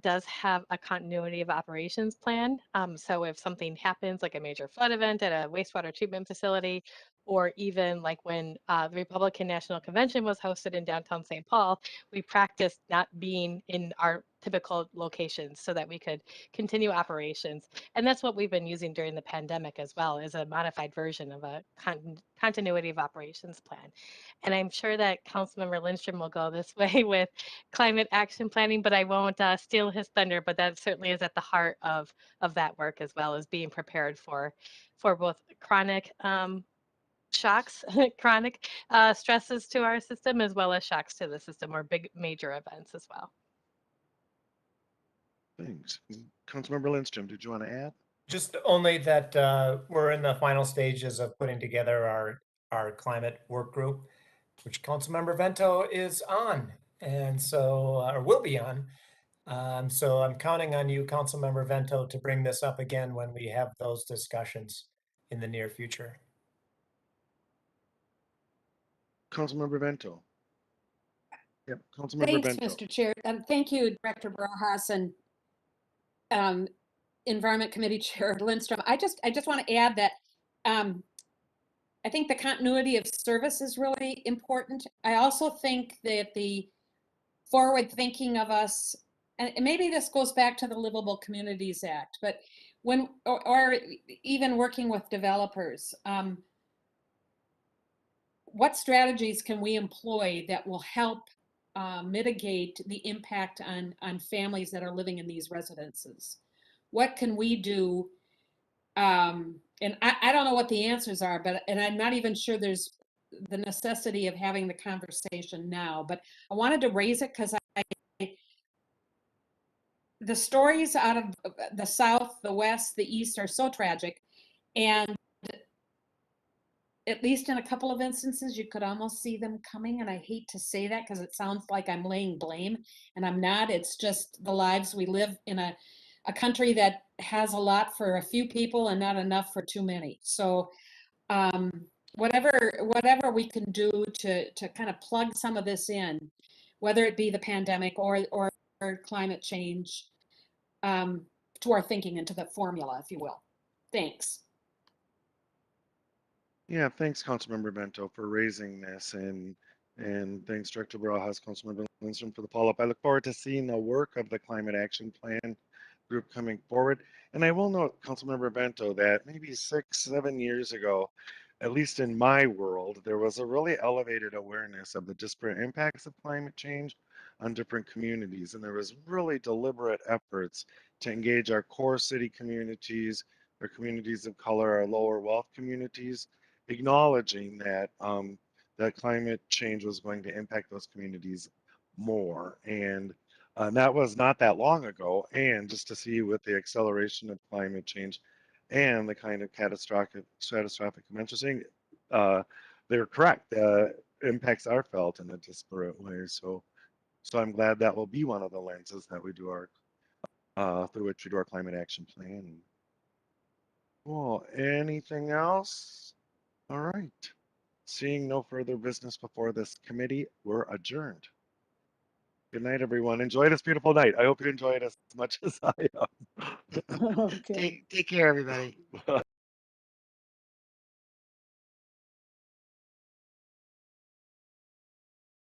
does have a continuity of operations plan. So if something happens, like a major flood event at a wastewater treatment facility, or even like when the Republican National Convention was hosted in downtown St. Paul, we practiced not being in our typical locations so that we could continue operations. And that's what we've been using during the pandemic as well, as a modified version of a continuity of operations plan. And I'm sure that Councilmember Lindstrom will go this way with climate action planning, but I won't steal his thunder. But that certainly is at the heart of that work, as well as being prepared for both chronic shocks, chronic stresses to our system, as well as shocks to the system, or big major events as well. Thanks. Councilmember Lindstrom, did you want to add? Just only that we're in the final stages of putting together our climate work group, which Councilmember Vento is on, and so or will be on. So I'm counting on you, Councilmember Vento, to bring this up again when we have those discussions in the near future. Councilmember Vento. Yep, Councilmember Thanks, Vento. Mr. Chair. Thank you, Director Barajas and Environment Committee Chair Lindstrom. I just want to add that I think the continuity of service is really important. I also think that the forward thinking of us, and maybe this goes back to the Livable Communities Act, but when, or even working with developers, what strategies can we employ that will help mitigate the impact on families that are living in these residences? What can we do? And I don't know what the answers are, and I'm not even sure there's the necessity of having the conversation now, but I wanted to raise it because the stories out of the South, the West, the East are so tragic. And at least in a couple of instances, you could almost see them coming. And I hate to say that because it sounds like I'm laying blame, and I'm not. It's just the lives we live in a country that has a lot for a few people and not enough for too many. So whatever we can do to kind of plug some of this in, whether it be the pandemic or climate change, to our thinking, into the formula, if you will. Thanks. Yeah, thanks, Councilmember Bento, for raising this, and thanks, Director Barajas, Councilmember Lindstrom, for the follow-up. I look forward to seeing the work of the Climate Action Plan group coming forward. And I will note, Councilmember Bento, that maybe 6-7 years ago, at least in my world, there was a really elevated awareness of the disparate impacts of climate change on different communities. And there was really deliberate efforts to engage our core city communities, our communities of color, our lower wealth communities, acknowledging that that climate change was going to impact those communities more. And that was not that long ago. And just to see with the acceleration of climate change and the kind of catastrophic events we're seeing, they're correct. Impacts are felt in a disparate way. So I'm glad that will be one of the lenses that we do our through which we do our climate action plan. Cool. Anything else? All right. Seeing no further business before this committee, we're adjourned. Good night, everyone. Enjoy this beautiful night. I hope you enjoy it as much as I am. Take care, everybody.